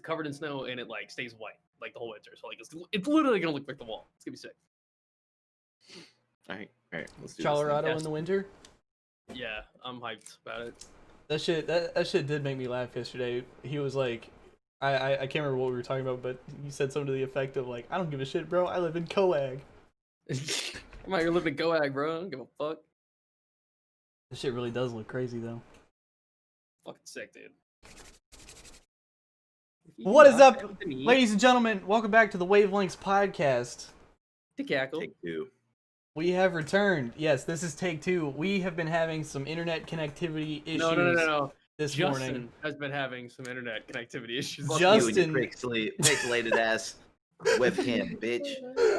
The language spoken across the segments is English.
covered in snow and it like stays white like the whole winter. So like it's literally gonna look like the wall. It's gonna be sick. All right. Let's do Colorado in the winter. Yeah, I'm hyped about it. That shit did make me laugh yesterday. He was like, I can't remember what we were talking about, but he said something to the effect of like, I don't give a shit, bro. I live in Coag. I'm out here living in Coag, bro. I don't give a fuck. This shit really does look crazy though. Fucking sick, dude. What is up, ladies and gentlemen? Welcome back to the Wavelengths podcast. To cackle. Take two. We have returned. Yes, this is take two. We have been having some internet connectivity issues. No. This Justin morning has been having some internet connectivity issues. Justin, pixelated ass webcam, bitch.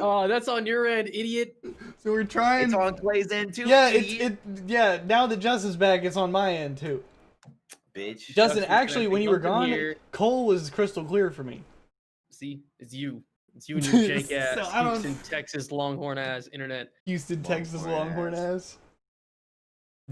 Oh, that's on your end, idiot. So we're trying. It's on Clay's end too. Yeah, idiot. yeah. Now that Justin's back, it's on my end too. Bitch. Justin, actually, when you were gone, here. Cole was crystal clear for me. See, it's you. It's you and your jank ass, So Houston, Texas, Longhorn ass internet. Houston, Texas, Longhorn ass.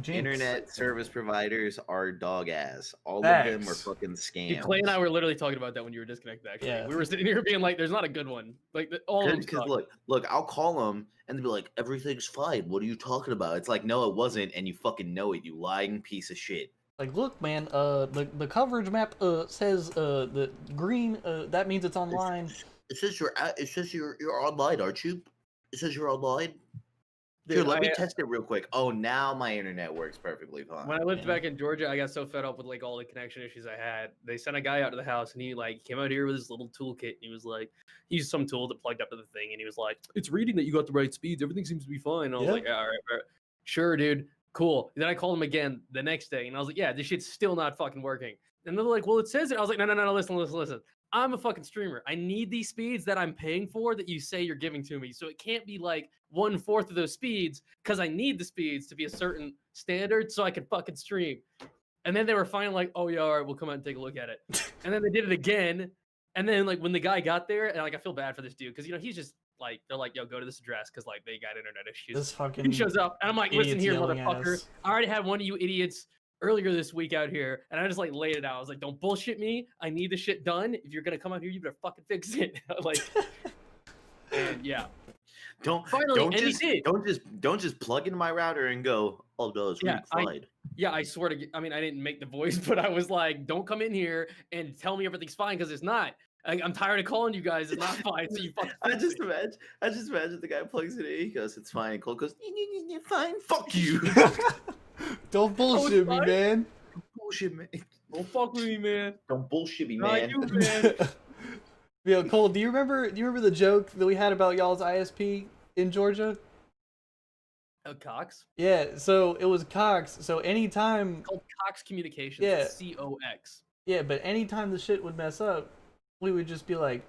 Jinx. Internet service providers are dog ass. All Facts. of them are fucking scams. Dude, Clay and I were literally talking about that when you were disconnected. Actually, Yeah. we were sitting here being like, "There's not a good one." Like all of them. Because suck. look, I'll call them and they'll be like, "Everything's fine. What are you talking about?" It's like, no, it wasn't, and you fucking know it. You lying piece of shit. Like, look, man. The coverage map says the green. That means it's online. It says you're online, aren't you? It says you're online. Dude, Here, let me test it real quick. Oh, now my internet works perfectly fine. When I lived back in Georgia, I got so fed up with like all the connection issues I had. They sent a guy out to the house, and he like came out here with his little toolkit, and he was like, he used some tool that plugged up to the thing, and he was like, "It's reading that you got the right speeds. Everything seems to be fine." And I was like, yeah, all right, sure, dude, cool. And then I called him again the next day, and I was like, "Yeah, this shit's still not fucking working." And they're like, "Well, it says it." I was like, "No, listen. I'm a fucking streamer. I need these speeds that I'm paying for that you say you're giving to me. So it can't be like 1/4 of those speeds because I need the speeds to be a certain standard so I can fucking stream." And then they were finally like, "Oh yeah, all right, we'll come out and take a look at it." And then they did it again. And then like when the guy got there, and like I feel bad for this dude because he's just like, they're like, "Yo, go to this address," because like they got internet issues. This fucking He shows up and I'm like, "Listen here, idiots yelling at motherfucker. us. I already had one of you idiots earlier this week out here, and I just like laid it out. I was like, "Don't bullshit me. I need this shit done. If you're gonna come out here, you better fucking fix it." Like, and yeah. Don't just plug in my router and go, "Oh no, it's fine." I swear to, I mean, I didn't make the voice, but I was like, "Don't come in here and tell me everything's fine because it's not. I'm tired of calling you guys. It's not fine." So you fucking. I just imagine the guy plugs it in. He goes, "It's fine." Cole goes, "Fine. Fuck you." Don't bullshit me, man. Bullshit, man. Don't fuck with me, man. Don't bullshit me, Not man. you, man. Yo, Cole, do you remember the joke that we had about y'all's ISP in Georgia? Oh, Cox? Yeah, so it was Cox. So anytime It's called Cox Communications. Yeah. COX. Yeah, but anytime the shit would mess up, we would just be like,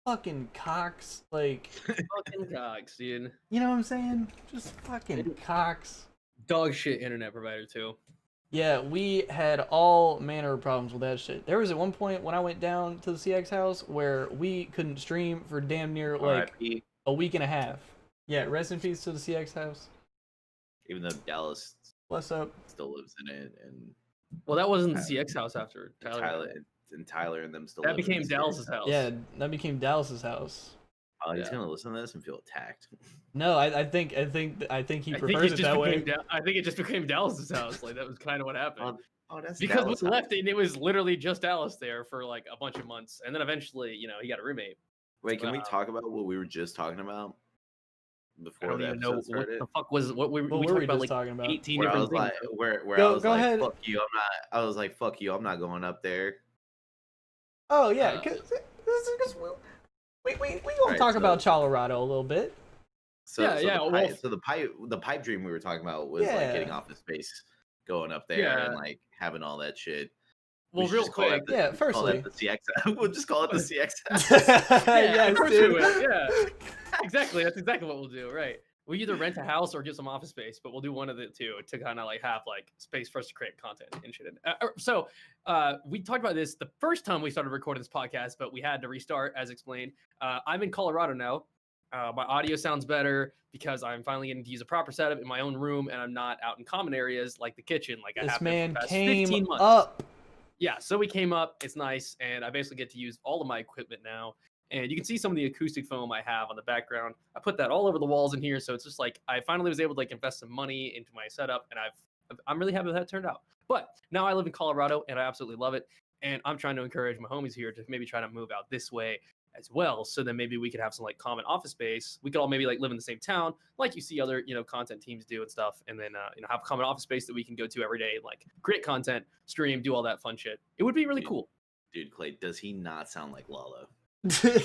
"Fucking Cox." Like, Fucking Cox, dude. you know what I'm saying? Just fucking Cox. Dog shit internet provider too. Yeah, we had all manner of problems with that shit. There was at one point when I went down to the CX house where we couldn't stream for damn near like RIP. a week and a half. Yeah, rest in peace to the CX house. Even though Dallas What's up? still lives in it, and Well, that wasn't the CX house after Tyler. Tyler and them still. That live in became the Dallas's same house. Yeah, that became Dallas's house. Oh, he's Yeah. gonna listen to this and feel attacked. No, I think he prefers it just that way. I think it just became Dallas's house. Like that was kind of what happened. Oh, that's Because Dallas we house. left it, and it was literally just Dallas there for like a bunch of months, and then eventually, he got a roommate. Wait, can we talk about what we were just talking about I before don't the even know episode what started? the fuck was what we What were talked we about just like talking about? 18 Where I different was things. like, where Go- I was go like, ahead. "Fuck you, I'm not." I was like, "Fuck you, I'm not going up there." Oh yeah, because we gonna Right, talk so- about Colorado a little bit. So, Yeah, so yeah, The well- pipe, so the pipe dream we were talking about was Yeah. like getting office space, going up there Yeah. and like having all that shit. Well, We should real just call it quick, Yeah, call firstly. it the CX. We'll just call it the CX. yeah, of course we dude. will. Yeah, exactly. That's exactly what we'll do. Right. We either rent a house or get some office space, but we'll do one of the two to kind of like have like space for us to create content and shit. So we talked about this the first time we started recording this podcast, but we had to restart as explained. I'm in Colorado now. My audio sounds better because I'm finally getting to use a proper setup in my own room, and I'm not out in common areas like the kitchen. Like I This have been for man the past came 15 months. up. yeah, so we came up. It's nice, and I basically get to use all of my equipment now. And you can see some of the acoustic foam I have on the background. I put that all over the walls in here, so it's just like I finally was able to like invest some money into my setup, and I'm really happy with how it turned out. But now I live in Colorado, and I absolutely love it. And I'm trying to encourage my homies here to maybe try to move out this way as well, so then maybe we could have some like common office space. We could all maybe like live in the same town, like you see other content teams do and stuff, and then have common office space that we can go to every day, like create content, stream, do all that fun shit. It would be really cool. Dude, Clay, does he not sound like Lalo?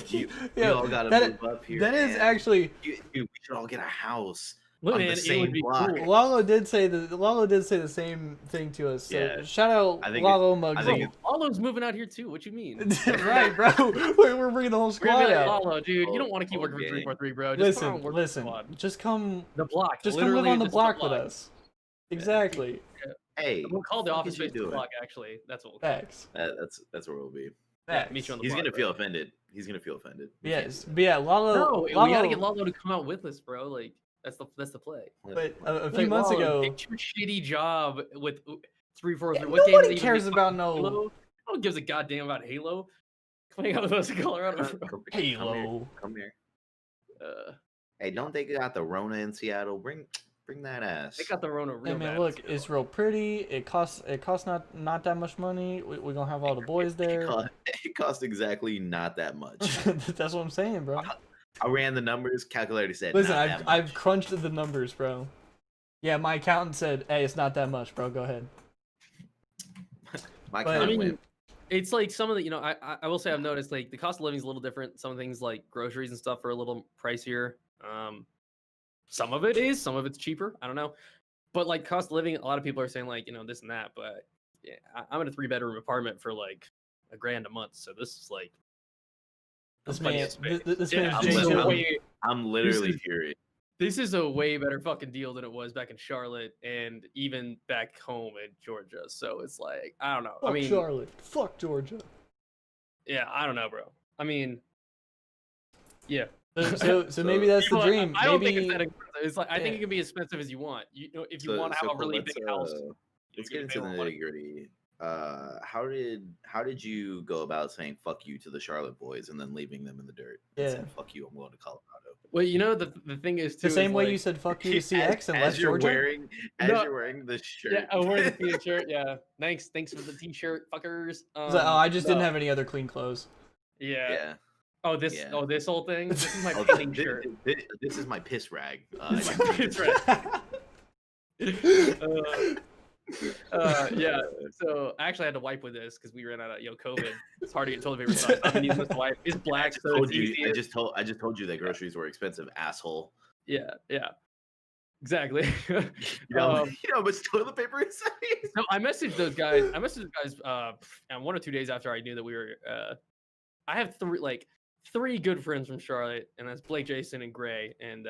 You all gotta move up here. That is man. actually. Dude, we should all get a house Look, on man, the same block. Cool. Lalo did say the same thing to us. So Yeah. shout out Lalo Mugs. Lalo's moving out here too. What you mean? Right, bro. We're bringing the whole squad like, out. Lalo, dude, you don't want to keep working for 343, bro. Just come on, work listen. for the squad. Just come. The block. Just come live on the block with us. Exactly. Hey, we'll call the what office did you space the do? block. Actually, that's what we'll call it. Facts. That's where we'll be. Yeah, meet you on the He's block, gonna bro. feel offended. He's gonna feel offended. Yes, but yeah, Lalo. No, we Lalo, gotta get Lalo to come out with us, bro. Like that's the play. But a few Like, months Lalo, ago, get your shitty job with 343. yeah, What game nobody is it cares even? about Halo? no No one gives a goddamn about Halo. Playing out with us in Colorado. Halo. Come here. Uh, Hey, don't they got the Rona in Seattle? Bring that ass. they got the Rona real Hey man, bad, look, too. it's real pretty. It costs not that much money. We're gonna have all the boys there. It cost exactly not that much. That's what I'm saying, bro. I ran the numbers. Calculator said. Listen, not that I've much. crunched the numbers, bro. Yeah, my accountant said, "Hey, it's not that much, bro. Go ahead." My but- account I mean, went. It's like some of the, I will say I've noticed like the cost of living is a little different. Some things like groceries and stuff are a little pricier. Some of it is, some of it's cheaper. I don't know. But like cost of living, a lot of people are saying like, this and that. But yeah, I'm in a 3-bedroom apartment for like $1,000 a month. So this is like, This plenty man, of space. this Yeah, man's I'm Jay literally- Joe. way- I'm literally is- furious. This is a way better fucking deal than it was back in Charlotte and even back home in Georgia. So it's like, I don't know. Fuck I mean, Charlotte. Fuck Georgia. yeah, I don't know, bro. I mean, yeah. So maybe that's the People- dream. I don't Maybe think it's that expensive. It's like I think Yeah. it can be as expensive as you want. If you So- want to have so a really let's, big house. Let's you get into pay the more money. nitty gritty. How did you go about saying fuck you to the Charlotte boys and then leaving them in the dirt? And Yeah. saying, fuck you, I'm going to Colorado. Well, the thing is too. the same is way like, you said "fuck you" to CX and left you're Georgia. wearing No. you're wearing the shirt. Yeah, I'm wearing the t-shirt. Yeah, thanks for the t-shirt, fuckers. It's like, oh, I just didn't no. have any other clean clothes. Yeah. Yeah. Oh, this. Yeah. Oh, this whole thing. This is my Oh, pinning this, shirt. this is my piss rag. It's right. Yeah. So I actually had to wipe with this because we ran out of COVID. It's hard to get toilet paper. So I've been using this to wipe. It's black, so it's easy. I just told you that groceries were expensive, asshole. Yeah. Exactly. You know how much toilet paper is? So I messaged those guys. And 1 or 2 days after I knew that we were. I have three good friends from Charlotte, and that's Blake, Jason, and Gray. And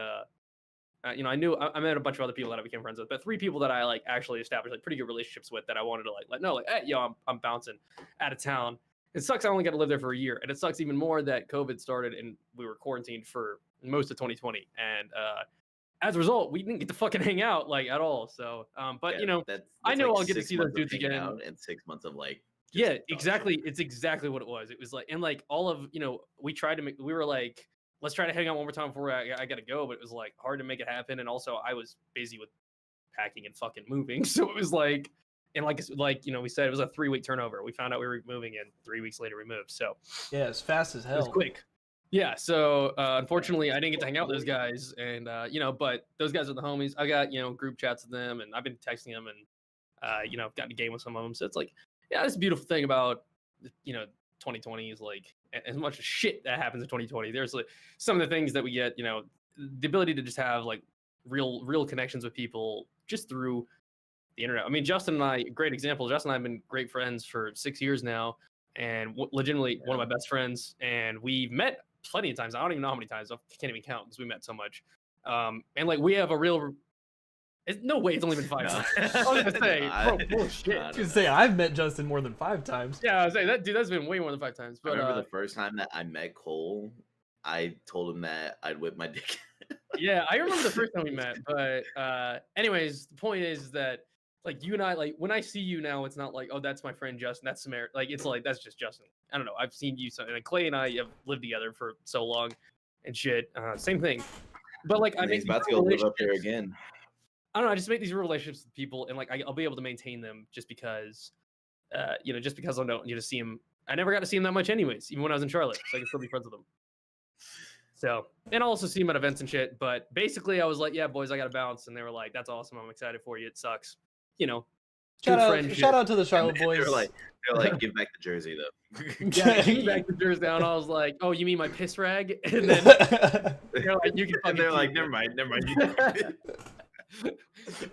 I knew I met a bunch of other people that I became friends with, but 3 people that I like actually established like pretty good relationships with that I wanted to let know, like, hey, yo, I'm bouncing out of town. It sucks I only got to live there for a year, and it sucks even more that COVID started and we were quarantined for most of 2020, and as a result, we didn't get to fucking hang out like at all. So, but Yeah, I know like I'll get to 6 see those months of dudes hanging again. out and 6 months of like. just Yeah, dog exactly. shit. It's exactly what it was. It was like, and like all of, we tried to we were like, let's try to hang out one more time before I got to go. But it was like hard to make it happen. And also I was busy with packing and fucking moving. So it was like, and we said, it was a 3-week turnover. We found out we were moving and 3 weeks later we moved. So Yeah, it's fast as it was hell. quick. Yeah. So unfortunately I didn't get to hang out with those guys. And, but those guys are the homies. I got, group chats with them and I've been texting them and, I've gotten a game with some of them. So it's like, yeah, that's a beautiful thing about, 2020 is like, as much shit that happens in 2020, there's like some of the things that we get, the ability to just have like real connections with people just through the internet. I mean, Justin and I, great example. Justin and I have been great friends for 6 years now, and legitimately one of my best friends. And we've met plenty of times. I don't even know how many times. I can't even count because we met so much. And like we have a real. No way, it's only been 5 times. I was gonna say, bro, bullshit. I was gonna say I've met Justin more than 5 times. Yeah, I was saying that's been way more than 5 times. I But remember the first time that I met Cole, I told him that I'd whip my dick. yeah, I remember the first time we met. But anyways, the point is that Like you and I, like when I see you now, it's not like, oh, that's my friend Justin. That's Samara. Like it's like that's just Justin. I don't know. I've seen you, and Clay and I have lived together for so long, and shit. Same thing. But like I And make he's these about to go live up there relationships- again. I don't know. I just make these relationships with people, and like I'll be able to maintain them just because, just because I don't see him. I never got to see him that much, anyways. Even when I was in Charlotte, so I can still be friends with him. So, and I'll also see him at events and shit. But basically, I was like, "Yeah, boys, I got to bounce," and they were like, "That's awesome. I'm excited for you. It sucks, good friendship." Shout out to the Charlotte And boys. they're like, give back the jersey though. Yeah, give me back the jersey down. I was like, "Oh, you mean my piss rag?" And then they're like, "You can." And they're like, keep never it." mind.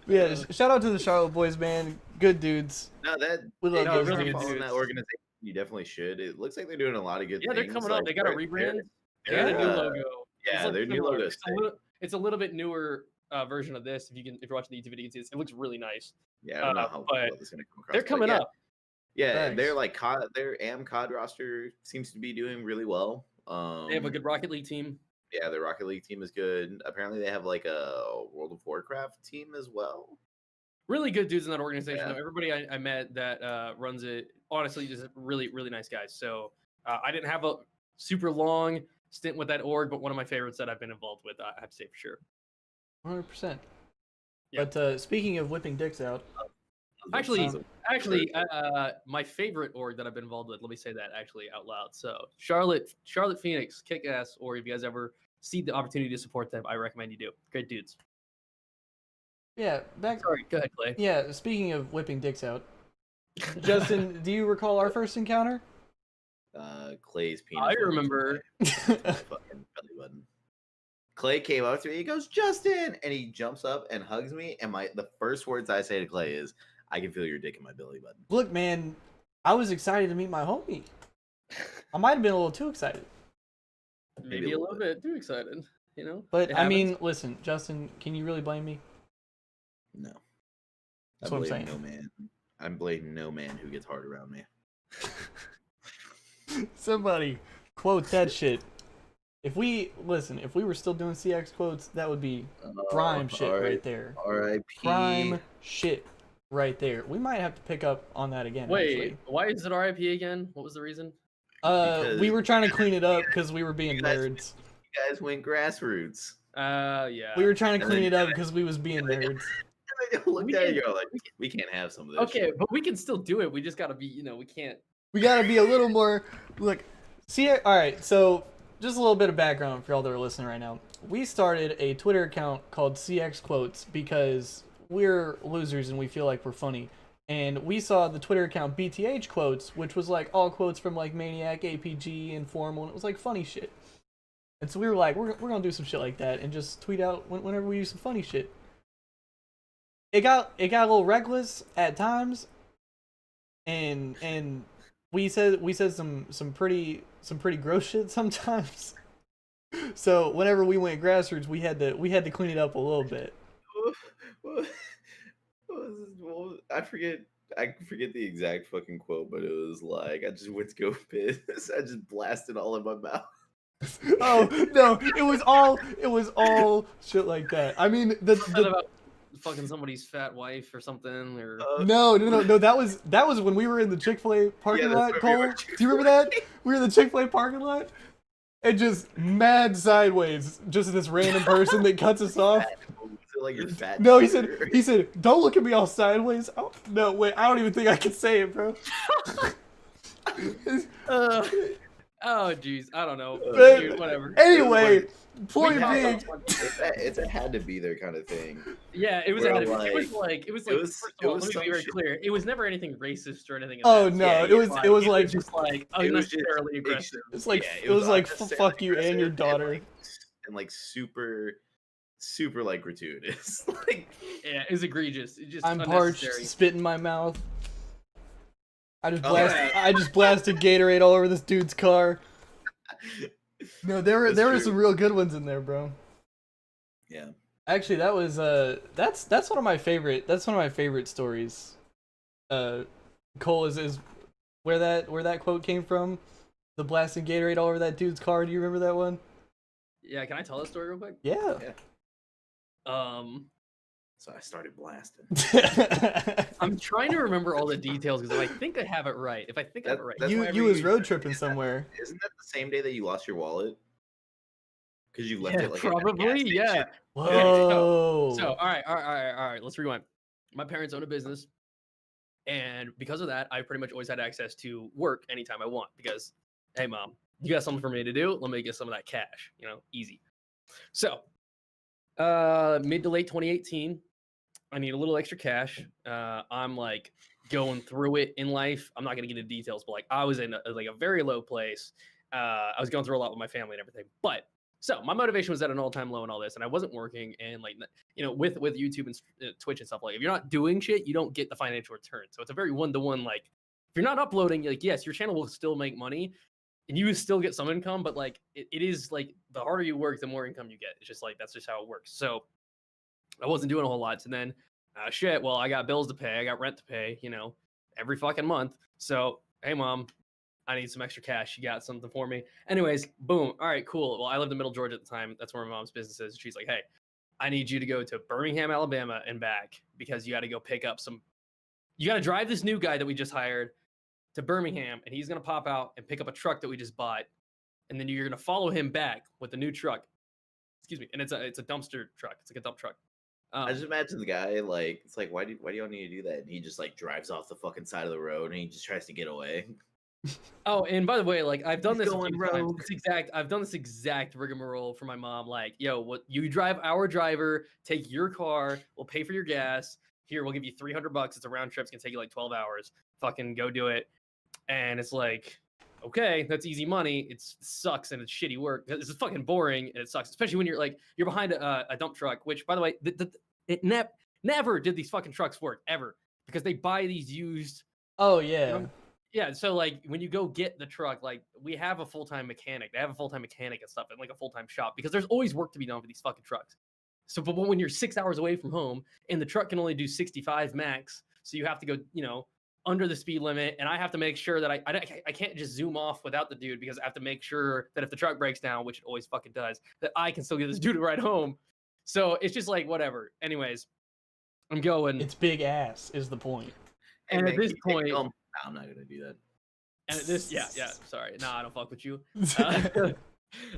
Yeah, shout out to the Charlotte boys, man. Good dudes. No, that We love if those you're really dudes. following that organization, you definitely should. It looks like they're doing a lot of good Yeah, things. they're coming up. They got a rebrand. They got a new logo. It's Yeah, like their new similar. logo. It's a little bit newer version of this. If you're watching the YouTube video, you can see it looks really nice. Yeah, I don't know how but well this is gonna come across. They're but coming yeah, up. Yeah, Thanks. they're like COD. Their COD roster seems to be doing really well. They have a good Rocket League team. Yeah, the Rocket League team is good. Apparently, they have like a World of Warcraft team as well. Really good dudes in that organization. Yeah. Though. Everybody I met that runs it, honestly, just really, really nice guys. So I didn't have a super long stint with that org, but one of my favorites that I've been involved with, I have to say for sure. 100%. Yeah. But speaking of whipping dicks out, Actually, my favorite org that I've been involved with, let me say that actually out loud. So Charlotte Phoenix, kick-ass org. If you guys ever see the opportunity to support them, I recommend you do. Great dudes. yeah, Sorry, go ahead, Clay. Yeah, speaking of whipping dicks out, Justin, do you recall our first encounter? Clay's penis. I remember. Fucking belly button. Clay came up to me. He goes, "Justin," and he jumps up and hugs me. And the first words I say to Clay is, "I can feel your dick in my belly button." Look, man, I was excited to meet my homie. I might have been a little too excited. Maybe a little bit too excited, But It I mean, happens. listen, Justin, can you really blame me? No, That's I what I'm blame saying. no man. I'm blaming no man who gets hard around me. Somebody quote that shit. If we were still doing CX quotes, that would be prime shit right there. R.I.P. Prime shit right there. We might have to pick up on that again. Wait, actually. why is it RIP again? What was the reason? We were trying to clean it up because we were being You guys- nerds. You guys went grassroots. Yeah. We were trying to And clean then- it up because we was being nerds. And I looked We at it, can- you're like, we can't have some of this. Okay, shit. but we can still do it. We just gotta be, we can't. We gotta be a little more. Look, see, all right. So just a little bit of background for y'all that are listening right now. We started a Twitter account called CX Quotes because we're losers and we feel like we're funny. And we saw the Twitter account BTH Quotes, which was like all quotes from like Maniac, APG, Informal, and it was like funny shit. And so we were like, we're gonna do some shit like that and just tweet out whenever we use some funny shit. It got a little reckless at times, and we said some pretty gross shit sometimes. So whenever we went grassroots, we had to clean it up a little bit. I forget the exact fucking quote, but it was like, I just went to go piss. I just blasted all in my mouth. Oh no, it was all shit like that. I mean, Something about fucking somebody's fat wife or something, or No, that was when we were in the Chick-fil-A parking Yeah, lot, that's when we Cole. were at Do you remember that? We were in the Chick-fil-A parking lot, and just mad sideways, just this random person that cuts us off. Was it like your fat? No, he daughter? said, don't look at me all sideways. Oh, no, wait, I don't even think I can say it, bro. oh jeez, I don't know. But- Dude, whatever. Anyway, We point had being, some fun- It's a had to be there kind of thing. Yeah, it was. Where, It was like. First of all, let me some be very shit. clear. It was never anything racist or anything. Of oh that no, Yeah, it was like just like it was just unnecessarily aggressive. it's like Yeah, it was like unnecessarily fuck you and your aggressive daughter. and like super like gratuitous. Like Yeah, it was egregious. It just I'm parched, unnecessary. spit in my mouth. I just Oh, blasted yeah. I just blasted Gatorade all over this dude's car. No, there were That's some true. real good ones in there, bro. yeah. Actually, that was that's one of my favorite stories. Cole is where that quote came from. The blasting Gatorade all over that dude's car. Do you remember that one? Yeah, can I tell that story real quick? Yeah. So I started blasting. I'm trying to remember all the details because I think I have it right. If I think I have it right, That's you whenever you was you- road tripping somewhere. Isn't that the same day that you lost your wallet? Because you left yeah, it like at a gas probably, station? yeah. Whoa. So all right. Let's rewind. My parents own a business, and because of that, I pretty much always had access to work anytime I want. Because, hey, mom, you got something for me to do? Let me get some of that cash. Easy. So, mid to late 2018, I need a little extra cash. I'm like going through it in life. I'm not gonna get into details, but like I was in a very low place. I was going through a lot with my family and everything. But so my motivation was at an all-time low and all this, and I wasn't working. And like with YouTube and Twitch and stuff, like if you're not doing shit, you don't get the financial return. So it's a very one-to-one. Like if you're not uploading, like yes, your channel will still make money, and you still get some income. But like it is like the harder you work, the more income you get. It's just like that's just how it works. So I wasn't doing a whole lot. And then, shit, well, I got bills to pay. I got rent to pay, every fucking month. So, hey, mom, I need some extra cash. You got something for me? Anyways, boom. All right, cool. Well, I lived in Middle Georgia at the time. That's where my mom's business is. She's like, hey, I need you to go to Birmingham, Alabama and back because you got to go pick up you got to drive this new guy that we just hired to Birmingham, and he's going to pop out and pick up a truck that we just bought. And then you're going to follow him back with the new truck. Excuse me. And it's a dumpster truck. It's like a dump truck. I just imagine the guy like it's like why do y'all need to do that? And he just like drives off the fucking side of the road and he just tries to get away. Oh, and by the way, like I've done He's this a going few times. rogue. I've done this exact rigmarole for my mom. Like, yo, what you drive our driver, take your car, we'll pay for your gas. Here, we'll give you $300. It's a round trip. It's gonna take you like 12 hours. Fucking go do it. And it's like, okay, that's easy money. It sucks and it's shitty work. It's fucking boring and it sucks, especially when you're behind a dump truck. Which, by the way, it never did these fucking trucks work ever because they buy these used. Oh yeah. Yeah. So like when you go get the truck, like we have a full-time mechanic. They have a full-time mechanic and stuff and like a full-time shop because there's always work to be done for these fucking trucks. So, but when you're 6 hours away from home and the truck can only do 65 max, so you have to go, under the speed limit, and I have to make sure that I can't just zoom off without the dude because I have to make sure that if the truck breaks down, which it always fucking does, that I can still get this dude to ride home. So it's just like whatever. Anyways, I'm going. It's big ass is the point. And man, at this can you point, take him? No, I'm not gonna do that. and at this, yeah. Sorry, nah, I don't fuck with you.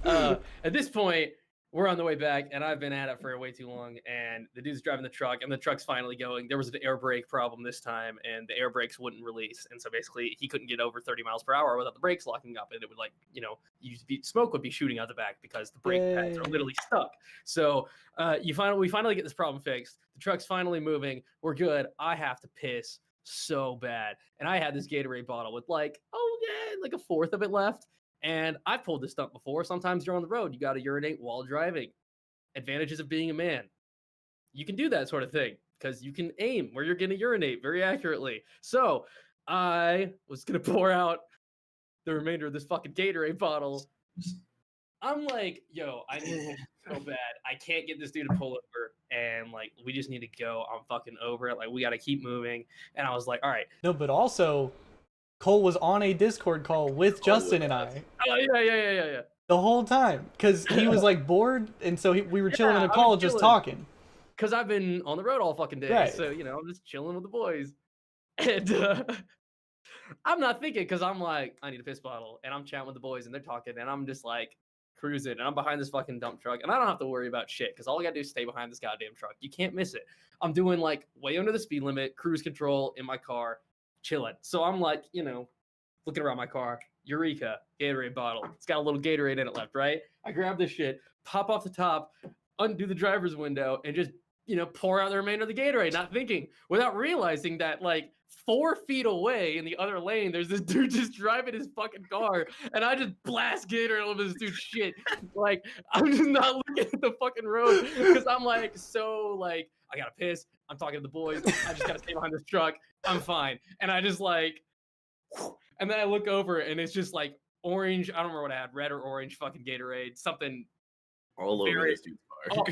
At this point, we're on the way back, and I've been at it for way too long. And the dude's driving the truck, and the truck's finally going. There was an air brake problem this time, and the air brakes wouldn't release. And so basically, he couldn't get over 30 miles per hour without the brakes locking up, and it would smoke would be shooting out the back because the brake pads are literally stuck. So we finally get this problem fixed. The truck's finally moving. We're good. I have to piss so bad, and I had this Gatorade bottle with like a fourth of it left. And I've pulled this stunt before. Sometimes you're on the road. You got to urinate while driving. Advantages of being a man. You can do that sort of thing because you can aim where you're going to urinate very accurately. So I was going to pour out the remainder of this fucking Gatorade bottle. I'm like, yo, I need this so bad. I can't get this dude to pull over. And like, we just need to go. I'm fucking over it. Like, we got to keep moving. And I was like, all right. No, but also, Cole was on a Discord call with Justin and I. Oh, yeah. The whole time. Because he was like bored, and so we were chilling in a call just talking. Because I've been on the road all fucking day. Right. So, I'm just chilling with the boys. And I'm not thinking because I'm like, I need a piss bottle. And I'm chatting with the boys and they're talking. And I'm just like cruising. And I'm behind this fucking dump truck. And I don't have to worry about shit because all I got to do is stay behind this goddamn truck. You can't miss it. I'm doing like way under the speed limit, cruise control in my car, chilling. So I'm like, looking around my car. Eureka, Gatorade bottle. It's got a little Gatorade in it left, right? I grab this shit, pop off the top, undo the driver's window, and just, pour out the remainder of the Gatorade, not thinking, without realizing that, like, 4 feet away in the other lane, there's this dude just driving his fucking car, and I just blast Gatorade over this dude's shit. Like, I'm just not looking at the fucking road, because I'm, like, I gotta piss. I'm talking to the boys. I just gotta stay behind this truck. I'm fine. And I just, like... And then I look over and it's just like orange. I don't remember what I had, red or orange fucking Gatorade, something all over this dude's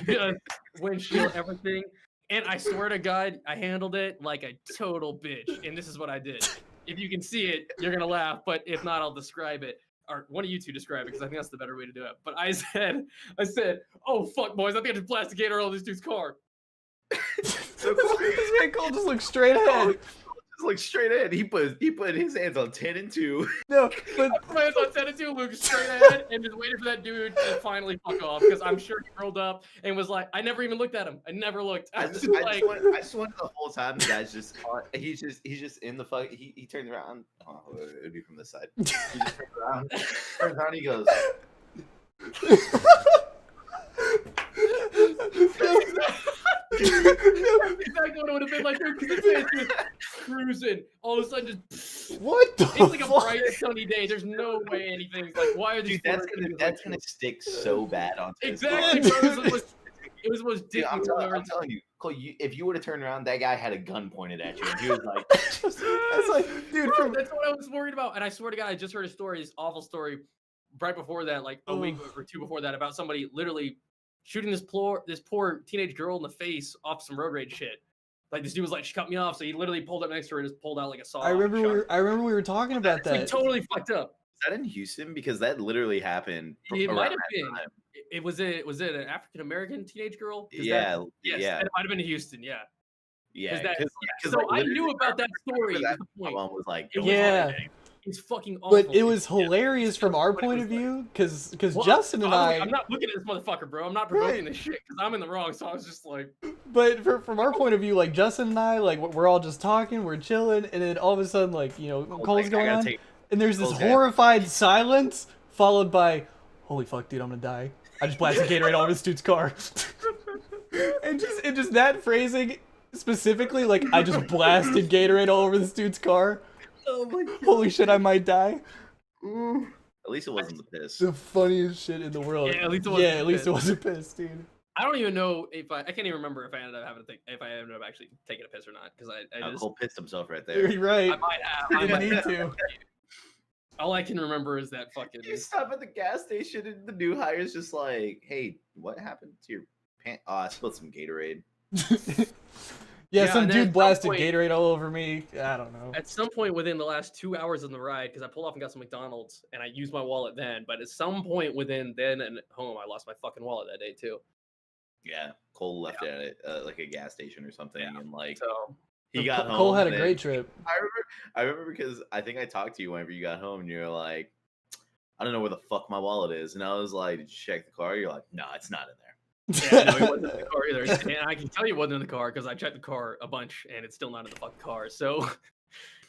car. Windshield, everything. And I swear to God, I handled it like a total bitch. And this is what I did. If you can see it, you're going to laugh. But if not, I'll describe it. Or one of you two describe it because I think that's the better way to do it. But I said, oh, fuck, boys. I think I just blasted Gatorade over this dude's car. so Cole This man Cole just looks straight ahead. just looked straight ahead. He put his hands on 10 and 2. No, but Plans on 10 and 2, Luke straight ahead, and just waited for that dude to finally fuck off, because I'm sure he rolled up and was like, I never even looked at him. I never looked. I was just like, I just wanted the whole time the guy's just he's just in the fuck. He turns around. Oh, it would be from this side. He just turns around, he goes. Exactly what it would have been like. This man's just cruising. All of a sudden, just what the it's like a fuck? bright sunny day. There's no way anything's like. Why are these? Dude, that's gonna stick so bad on. Exactly. Bro, it was the most Dude, dick. I'm telling you, Cole. If you would have turned around, that guy had a gun pointed at you, and he was like, That's like, dude, Bro, that's what I was worried about. And I swear to God, I just heard a story, this awful story, right before that, like a week or two before that, about somebody literally shooting this poor teenage girl in the face off some road rage shit. Like this dude was like, she cut me off, so he literally pulled up next to her and just pulled out like a saw. I remember we were talking about It's like that. totally fucked up. Is that in Houston? Because that literally happened. It around might have that been. time. Was it an African American teenage girl? Yeah, Yes, yeah, it might have been in Houston. Yeah. yeah. So like, I literally, knew about that story. that is the point. one was like, It was Yeah. It's fucking awful. But it was hilarious from our But it point was of like- view, because Well, Justin and I'm not looking at this motherfucker, bro. I'm not provoking Right. this shit because I'm in the wrong. So I was just like, but from our point of view, like Justin and I, like we're all just talking, we're chilling, and then all of a sudden, like Cole's going on, and there's this Cole's head. horrified silence followed by, "Holy fuck, dude, I'm gonna die! I just blasted Gatorade all over this dude's car," and just that phrasing specifically, like I just blasted Gatorade all over this dude's car. oh my god. Holy shit, I might die. At least it wasn't the piss. The funniest shit in the world. Yeah, at least it wasn't at least piss. it wasn't piss, dude. I don't even know if I can't even remember if I ended up having to think if I ended up actually taking a piss or not because I just Cole pissed himself right there. You're right. I might have. You I didn't might need have. to. All I can remember is that fucking. You stop at the gas station and the new hire's just like, "Hey, what happened to your pants? Oh, I spilled some Gatorade." Yeah, Yeah, some and then at dude some blasted point- Gatorade all over me. I don't know. At some point within the last 2 hours of the ride, because I pulled off and got some McDonald's, and I used my wallet then. But at some point within then and home, I lost my fucking wallet that day too. Yeah, Cole left it at like a gas station or something, Yeah. and like So he got home. Cole had a and great trip. I remember because I think I talked to you whenever you got home, and you're like, "I don't know where the fuck my wallet is," and I was like, "Did you check the car?" You're like, "No, it's not in there." yeah, no, it wasn't in the car either. And I can tell you it wasn't in the car because I checked the car a bunch and it's still not in the fucking car. So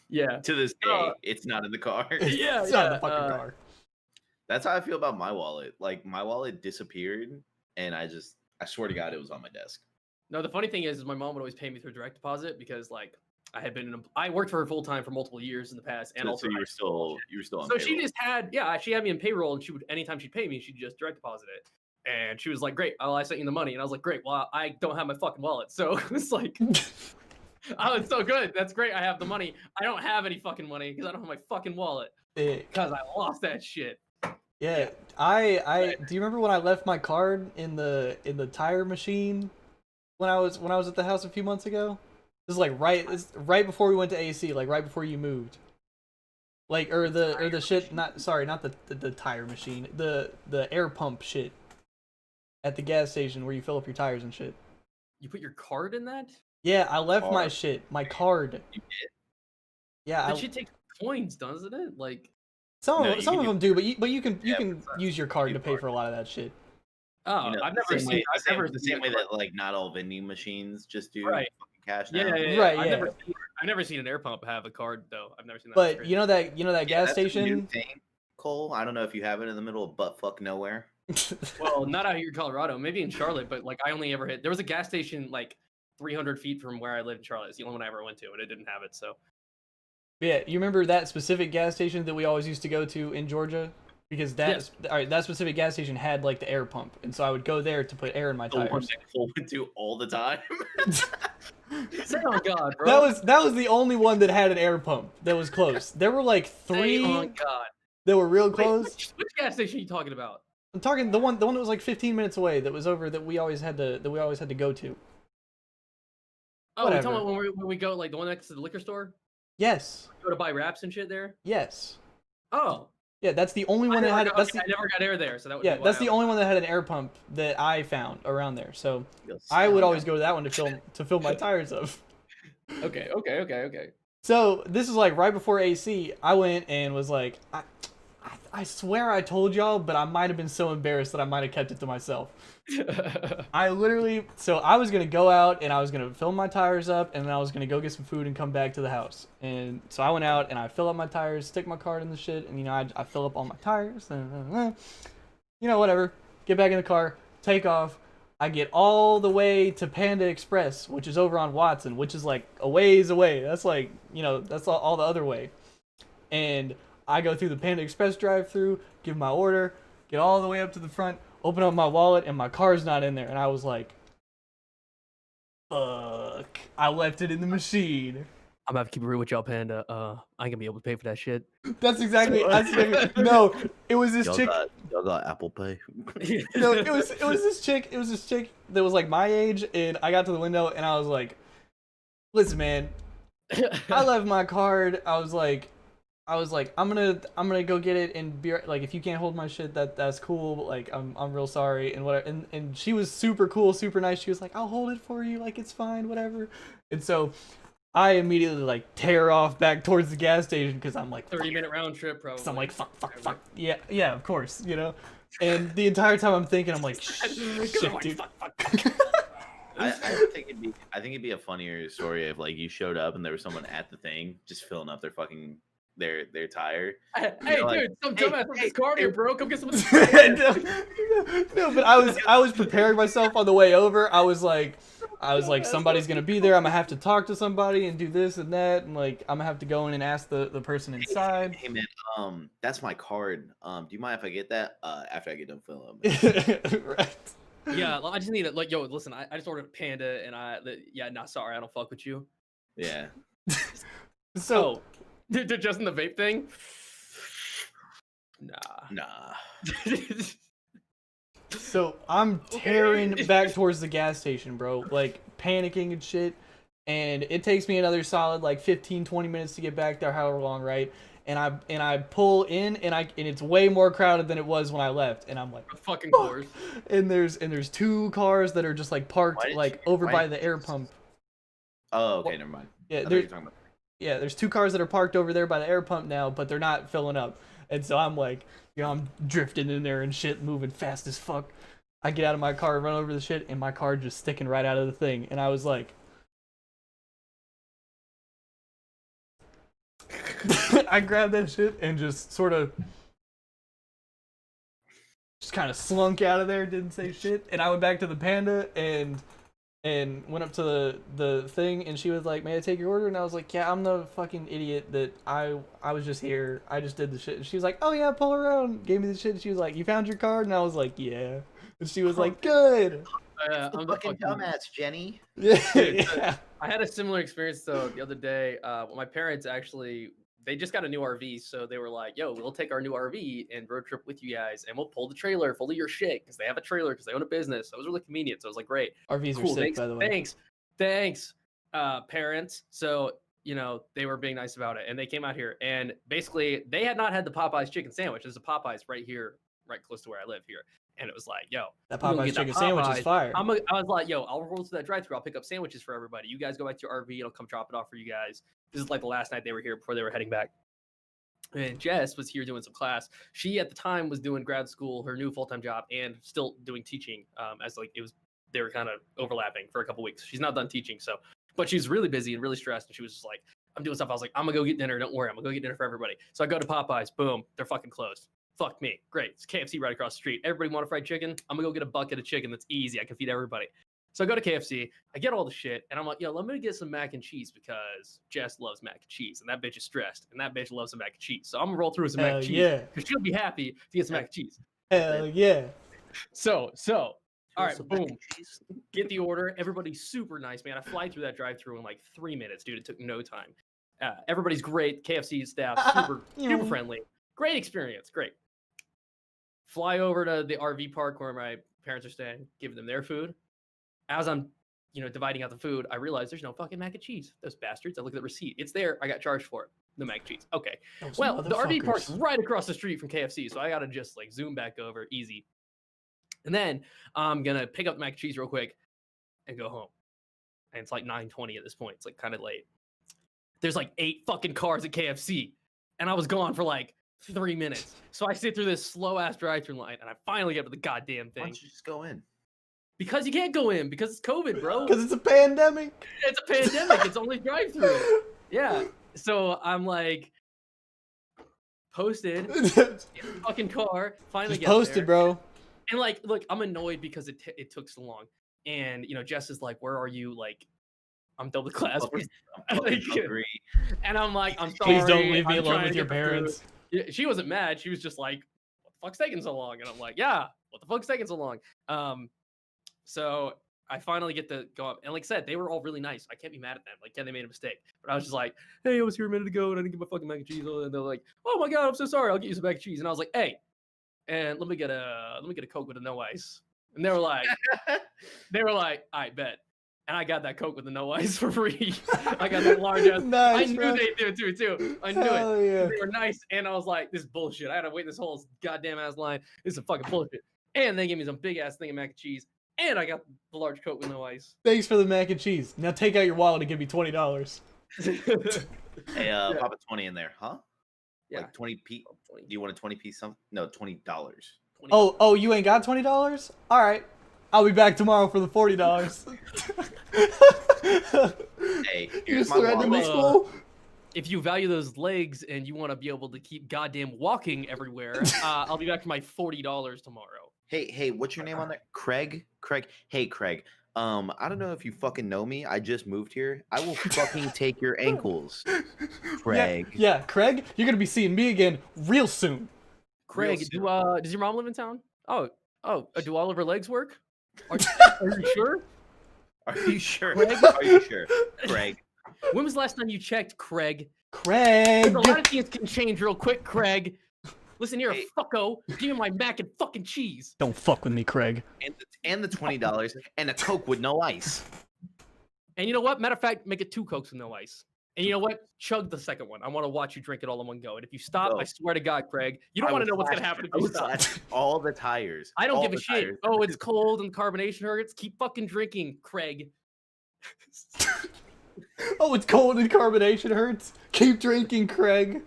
yeah. To this day, it's not in the car. Yeah, It's not in the yeah, fucking car. That's how I feel about my wallet. Like my wallet disappeared, and I swear to God, it was on my desk. No, the funny thing is my mom would always pay me through direct deposit because like I worked for her full time for multiple years in the past, and also so you were still on. so she payroll. just had she had me in payroll, and she would anytime she'd pay me, she'd just direct deposit it. And she was like, "Great, I sent you the money," and I was like, "Great, well, I don't have my fucking wallet," so it's like, oh, it's so good. That's great. I have the money. I don't have any fucking money because I don't have my fucking wallet because I lost that shit. Yeah, I do you remember when I left my card in the tire machine when I was at the house a few months ago? This is like right before we went to AC, like right before you moved. Like or the shit not the tire machine, the air pump shit at the gas station where you fill up your tires and shit. You put your card in that? Yeah, I left my Card. shit, my card. You did? Yeah, That shit takes coins, doesn't it? Like, some No, of you some can of do- them do, but you can Yeah, use your card you to pay card. for a lot of that shit. oh, You know, I've the never same seen. way- I've never the seen same a way card. that like not all vending machines just do Right. fucking cash Yeah, now. yeah, yeah. Right, I've yeah. never seen an air pump have a card though. I've never seen that. But you know that Yeah, gas that's a new station. thing, Cole. I don't know if you have it in the middle of butt fuck nowhere. Well, not out here in Colorado. Maybe in Charlotte, but like I only ever hit. There was a gas station like 300 feet from where I lived in Charlotte. It's the only one I ever went to, and it didn't have it. So Yeah, you remember that specific gas station that we always used to go to in Georgia? Because that specific gas station had like the air pump, and so I would go there to put air in my The one tires. that Cole went to all the time. say on God, bro. That was the only one that had an air pump that was close. There were like Say three on God. that were real Wait, close. which gas station are you talking about? I'm talking the one that was like 15 minutes away. That was over that we always had to go to. Oh, we're Whatever. talking about when we go like the one next to the liquor store. Yes, Go to buy wraps and shit there. yes. Oh, Yeah, that's the only one that had. I never got air there, so that would be why that's I the was- only one that had an air pump that I found around there. So You'll I would sound always out. go to that one to fill my tires up. Okay. So this is like right before AC. I went and was like, I swear I told y'all, but I might have been so embarrassed that I might have kept it to myself. I literally, so I was gonna go out and I was gonna fill my tires up, and then I was gonna go get some food and come back to the house. And so I went out and I fill up my tires, stick my card in the shit, and I fill up all my tires, and whatever. Get back in the car, take off. I get all the way to Panda Express, which is over on Watson, which is like a ways away. That's like, that's all the other way. And I go through the Panda Express drive-through, give my order, get all the way up to the front, open up my wallet, and my car's not in there. And I was like, fuck, I left it in the machine. I'm gonna have to keep it real with y'all, Panda. I ain't gonna be able to pay for that shit. That's exactly. No, it was this chick. Y'all got Apple Pay. No, it was this chick. It was this chick that was like my age, and I got to the window and I was like, "Listen, man, I left my card. I was like, I'm gonna go get it and be like, if you can't hold my shit, that's cool. But like, I'm real sorry and whatever." And she was super cool, super nice. She was like, "I'll hold it for you. Like, it's fine, whatever." And so I immediately like tear off back towards the gas station because I'm like 30-minute round trip, probably. So I'm like, fuck. Yeah, of course, And the entire time I'm thinking, I'm like, shit, dude. I think it'd be a funnier story if like you showed up and there was someone at the thing just filling up their fucking their tire. Hey, like, dude, some dumbass with his card here, bro. Come get some. No, but I was preparing myself on the way over. I was like, somebody's gonna be there. I'm gonna have to talk to somebody and do this and that, and like I'm gonna have to go in and ask the person inside. Hey man, that's my card. Do you mind if I get that after I get done filling? Right. Yeah, I just need it. Like, yo, listen, I just ordered a Panda, and sorry, I don't fuck with you. Yeah. So, did Justin the vape thing? Nah. So I'm tearing back towards the gas station, bro, like panicking and shit. And it takes me another solid like 15-20 minutes to get back there, however long, right? And I pull in and it's way more crowded than it was when I left. And I'm like, fucking course. And there's two cars that are just like parked like over by the air pump. Oh, okay, never mind. Yeah, there's two cars that are parked over there by the air pump now, but they're not filling up. And so I'm like, I'm drifting in there and shit, moving fast as fuck. I get out of my car, run over the shit, and my car just sticking right out of the thing. And I was like, I grabbed that shit and just sort of just kind of slunk out of there, didn't say shit. And I went back to the Panda and went up to the thing, and she was like, "May I take your order?" And I was like, "Yeah, I'm the fucking idiot that I was just here. I just did the shit." And she was like, "Oh yeah, pull around." Gave me the shit. And she was like, "You found your card?" And I was like, "Yeah." And she was like, "Good." I'm fucking dumbass, Jenny. Yeah. I had a similar experience though the other day. My parents actually, they just got a new RV, so they were like, "Yo, we'll take our new RV and road trip with you guys, and we'll pull the trailer full of your shit because they have a trailer because they own a business." So it was really convenient. So I was like, "Great, RVs cool, are sick, thanks, by the way. thanks, parents." So they were being nice about it, and they came out here, and basically they had not had the Popeyes chicken sandwich. There's a Popeyes right here, right close to where I live here. And it was like, yo, That we'll go Popeyes get chicken that sandwich Popeyes. is fire. I was like, yo, I'll roll to that drive-thru. I'll pick up sandwiches for everybody. You guys go back to your RV. I'll come drop it off for you guys. This is like the last night they were here before they were heading back. And Jess was here doing some class. She at the time was doing grad school, her new full-time job, and still doing teaching. As like they were kind of overlapping for a couple weeks. She's not done teaching, but she's really busy and really stressed. And she was just like, I'm doing stuff. I was like, I'm gonna go get dinner. Don't worry, I'm gonna go get dinner for everybody. So I go to Popeyes. Boom, they're fucking closed. Fuck me. Great. It's KFC right across the street. Everybody want a fried chicken? I'm gonna go get a bucket of chicken. That's easy. I can feed everybody. So I go to KFC. I get all the shit, and I'm like, yo, let me get some mac and cheese because Jess loves mac and cheese, and that bitch is stressed, and that bitch loves some mac and cheese. So I'm gonna roll through some mac and cheese. Yeah. Because she'll be happy to get some mac and cheese. Hell yeah. So, all right, boom. Get the order. Everybody's super nice, man. I fly through that drive-through in like 3 minutes, dude. It took no time. Everybody's great. KFC staff, super friendly. Great experience. Great. Fly over to the RV park where my parents are staying, giving them their food. As I'm, dividing out the food, I realize there's no fucking mac and cheese. Those bastards. I look at the receipt. It's there. I got charged for it. the mac and cheese. Okay. Those Well, the RV park's motherfuckers. right across the street from KFC, so I gotta just like zoom back over, easy. And then I'm gonna pick up the mac and cheese real quick and go home. And it's like 9:20 at this point. It's like kind of late. There's like 8 fucking cars at KFC, and I was gone for like 3 minutes. So I sit through this slow ass drive-through line, and I finally get to the goddamn Why thing. don't you just go in? Because you can't go in because it's COVID, bro. Because it's a pandemic. It's a pandemic. It's only drive-through. Yeah. So I'm like posted in the fucking car. Finally Just get posted, there. bro. And like, look, I'm annoyed because it took so long. And you know, Jess is like, "Where are you?" Like, I'm done with class. I'm fucking hungry. And I'm like, "I'm sorry. Please don't leave me I'm alone trying with to your get the food." parents. Yeah, she wasn't mad. She was just like, "What the fuck's taking so long?" And I'm like, "Yeah, what the fuck's taking so long?" So I finally get to go up, and like I said, they were all really nice. I can't be mad at them. Like, yeah, they made a mistake, but I was just like, "Hey, I was here a minute ago, and I didn't get my fucking mac and cheese." And they're like, "Oh my god, I'm so sorry. I'll get you some mac and cheese." And I was like, "Hey, and let me get a Coke with a no ice." And they were like, "I bet." And I got that Coke with the no ice for free. I got that large ass. Nice, I knew bro. they did too. I knew it. Hell yeah. They were nice, and I was like, "This is bullshit." I had to wait in this whole goddamn ass line. This is fucking bullshit. And they gave me some big ass thing of mac and cheese, and I got the large Coke with no ice. Thanks for the mac and cheese. Now take out your wallet and give me $20. Hey, Yeah. pop a 20 in there, huh? Yeah. Like 20 p. Do you want a 20 piece? No, $20. Oh, you ain't got $20? All right. I'll be back tomorrow for the $40. Hey, You here's my surrender me, wallet. school? If you value those legs and you want to be able to keep goddamn walking everywhere, I'll be back for my $40 tomorrow. Hey, what's your name on there? Craig? Hey, Craig. I don't know if you fucking know me. I just moved here. I will fucking take your ankles. Craig. Yeah, Craig, you're gonna be seeing me again real soon. Craig, soon. does your mom live in town? Oh, do all of her legs work? Are you sure? Are you sure? Craig? Are you sure? Craig. When was the last time you checked, Craig? Craig. A lot of things can change real quick, Craig. Listen here, Hey. fucko. Give me my mac and fucking cheese. Don't fuck with me, Craig. And the $20 and a Coke with no ice. And you know what? Matter of fact, make it 2 Cokes with no ice. And you know what? Chug the second one. I want to watch you drink it all in one go. And if you stop, Go. I swear to God, Craig, you don't want to know what's going to happen if you stop. All the tires. I don't all give a the shit. tires. Oh, it's cold and carbonation hurts. Keep fucking drinking, Craig. Oh, it's cold and carbonation hurts. Keep drinking, Craig.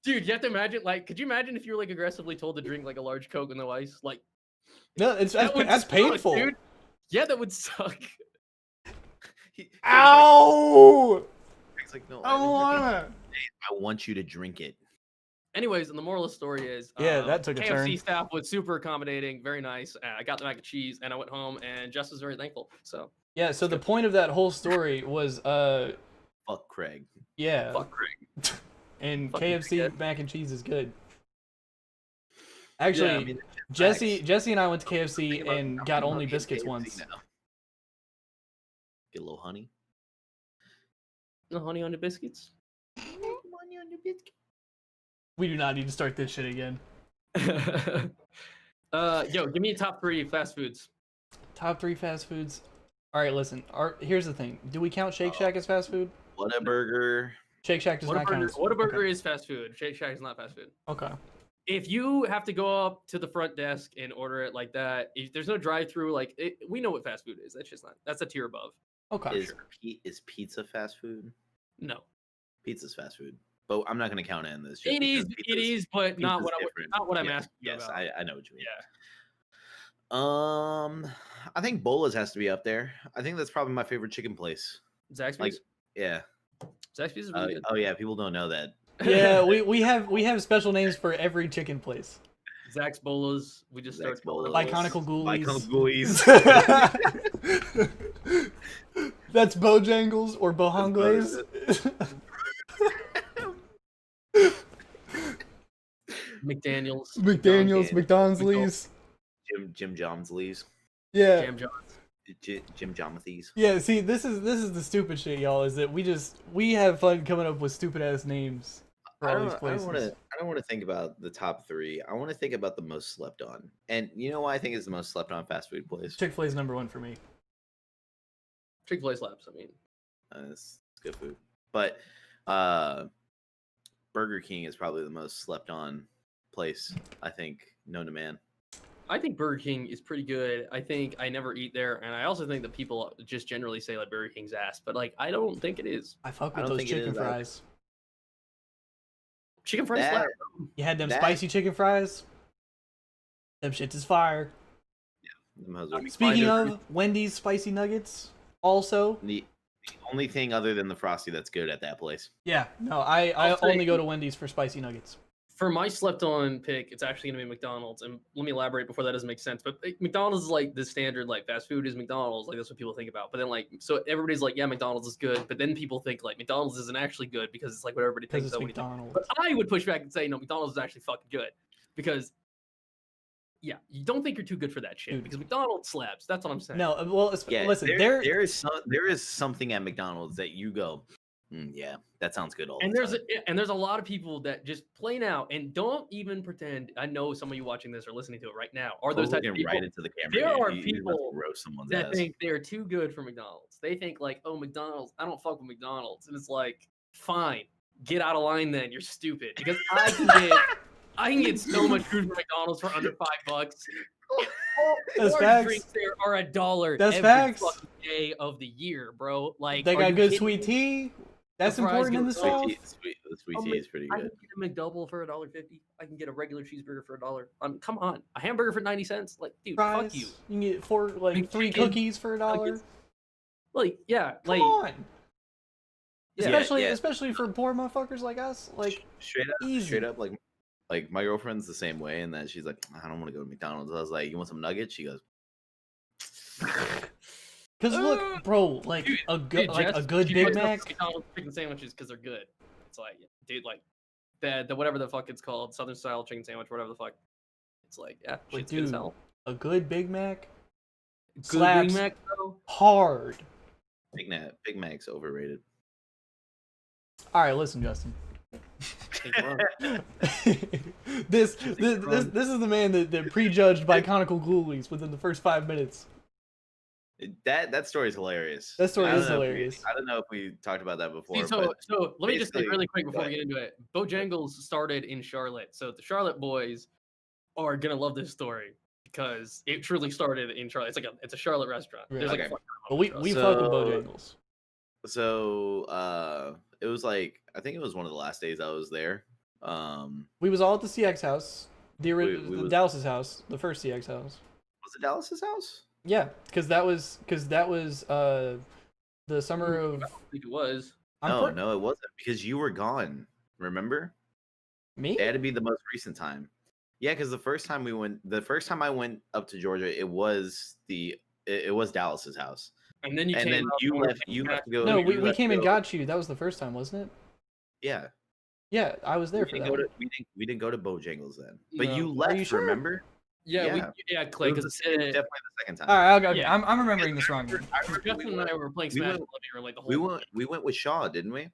Dude, you have to imagine, like, could you imagine if you were, like, aggressively told to drink, like, a large Coke with no ice? Like, No, that would that's suck, painful. dude. Yeah, that would suck. He's Ow! like, no, I don't wanna. I want you to drink it. Anyways, and the moral of the story is, Yeah, that took a KFC turn. staff was super accommodating, very nice. I got the mac and cheese, and I went home, and Jess was very thankful. So, Yeah, so the point of that whole story was, Fuck Craig. yeah, fuck Craig. and fucking KFC good. mac and cheese is good. Actually, Yeah, I mean, Jesse and I went to Think KFC about- and I'm got not only eating biscuits KFC once. now. Get a little honey. No honey on the biscuits. Honey on your biscuit. We do not need to start this shit again. Yo, give me a top 3 fast foods. Top 3 fast foods. All right, listen. Here's the thing. Do we count Shake Shack as fast food? Whataburger. Shake Shack does not count as Whataburger is fast food. Shake Shack is not fast food. Okay. If you have to go up to the front desk and order it like that, if there's no drive-through, like we know what fast food is. That's just not. That's a tier above. Okay. Is pizza fast food? No, Pizza's fast food. But I'm not going to count it in this. just it is. because It is, but not pizza's what different. not what I'm Yeah, asking you Yes, about. I know what you mean. Yeah, I think Bola's has to be up there. I think that's probably my favorite chicken place. Zaxby's. Like, yeah. Zaxby's is really good. Oh yeah, people don't know that. Yeah, we have special names for every chicken place. Zax's Bolas. We just Zax's started. Bolas. Biconical Ghoulies. Ghoulies. That's Bojangles or Bojangles. McDaniel's. McDaniel's, McDonald's. McDonald's. Jim Jomsley's. Yeah. Jam Johns. Jim Jomathy's. Yeah, see, this is the stupid shit, y'all. Is that we have fun coming up with stupid ass names for all these places. I don't want to think about the top 3. I want to think about the most slept on. And you know why I think is the most slept on fast food place? Chick-fil-A is number 1 for me. Chick-fil-A slaps. I mean, It's good food. But Burger King is probably the most slept on place, I think, known to man. I think Burger King is pretty good. I think I never eat there, and I also think that people just generally say like Burger King's ass, but like I don't think it is. I fuck I with don't those think it chicken is either. fries. Chicken fries That- slap. You had them That- spicy chicken fries? Them shits is fire. Them hoes I are- mean, Speaking Kind of Wendy's spicy nuggets, also. the only thing other than the Frosty that's good at that place. Yeah, no, I I'll say- only go to Wendy's for spicy nuggets. For my slept-on pick, it's actually gonna be McDonald's, and let me elaborate before that doesn't make sense. But like, McDonald's is like the standard, like fast food is McDonald's, like that's what people think about. But then like, so everybody's like, yeah, McDonald's is good, but then people think like McDonald's isn't actually good because it's like what everybody Because thinks. it's that when you think- McDonald's. But I would push back and say no, McDonald's is actually fucking good because, yeah, you don't think you're too good for that shit Dude. because McDonald's slaps. That's what I'm saying. No, well, Yeah, listen, there is something at McDonald's that you go, yeah, that sounds good all And the there's time. there's a lot of people that just plain out and don't even pretend. I know some of you watching this or listening to it right now are those Cole's types of looking people right into the camera. There man. are He's about to people roast someone's that ass. think they're too good for McDonald's. They think like, oh, McDonald's, I don't fuck with McDonald's, and it's like, fine, get out of line then. You're stupid because I can get so much food from McDonald's for under $5. That's Orange facts. drinks there are $1. That's every facts. fucking day of the year, bro. Like They are got you good kidding sweet me? tea. That's The fries important in go the so South. The sweet Oh, tea is pretty I good. can get a McDouble for $1.50. I can get a regular cheeseburger for $1. Come on, a hamburger for 90 cents. Like, dude, Fries. fuck you. You can get three McChicken, cookies for $1. nuggets. Like, yeah, Come like, on. yeah, Especially for poor motherfuckers like us. Like, easy. Straight up, like my girlfriend's the same way, and then she's like, I don't want to go to McDonald's. I was like, you want some nuggets? She goes, Because look, bro, like Dude, a good dude, like Jess, a good she Big fucks up Mac. McDonald's chicken sandwiches because they're good. It's like, dude, like the whatever the fuck it's called, Southern style chicken sandwich, whatever the fuck. It's like, yeah, Like, shit's good as dude, hell. A good Big Mac Good slaps Big Mac, though. hard. Big Mac's overrated. All right, listen, Justin. Take a run. this is the man that prejudged by conical ghoulies within the first 5 minutes. That story is hilarious. That story I don't is know if we- hilarious. I don't know if we talked about that before. See, but so let me just say basically- really quick go before we ahead. get into it. Bojangles started in Charlotte, so the Charlotte boys are gonna love this story because it truly started in Charlotte. It's a Charlotte restaurant. There's like a Okay. fuck But ton we of we restaurants. fuck with So- Bojangles. So it was like, I think it was one of the last days I was there. We was all at the CX house, the we the was- Dallas's house, the first CX house. Was it Dallas's house? Yeah, because that was the summer of. I think it was. No, it wasn't because you were gone. Remember? Me. It had to be the most recent time. Yeah, because the first time I went up to Georgia, it was Dallas's house, And then you and came then out you and left. You left to go. No, you we left came to and go- got you. That was the first time, wasn't it? Yeah, Yeah, I was there for we that. didn't, go one. to, we didn't go to Bojangles then, but No. you Are left. you sure? Remember? Yeah, Yeah. Clay, It was because definitely the second time. All right, okay, Yeah. I'm remembering this wrong. I remember Justin and I were playing we Smash went- in the living room like the whole. we went with Shaw, didn't we?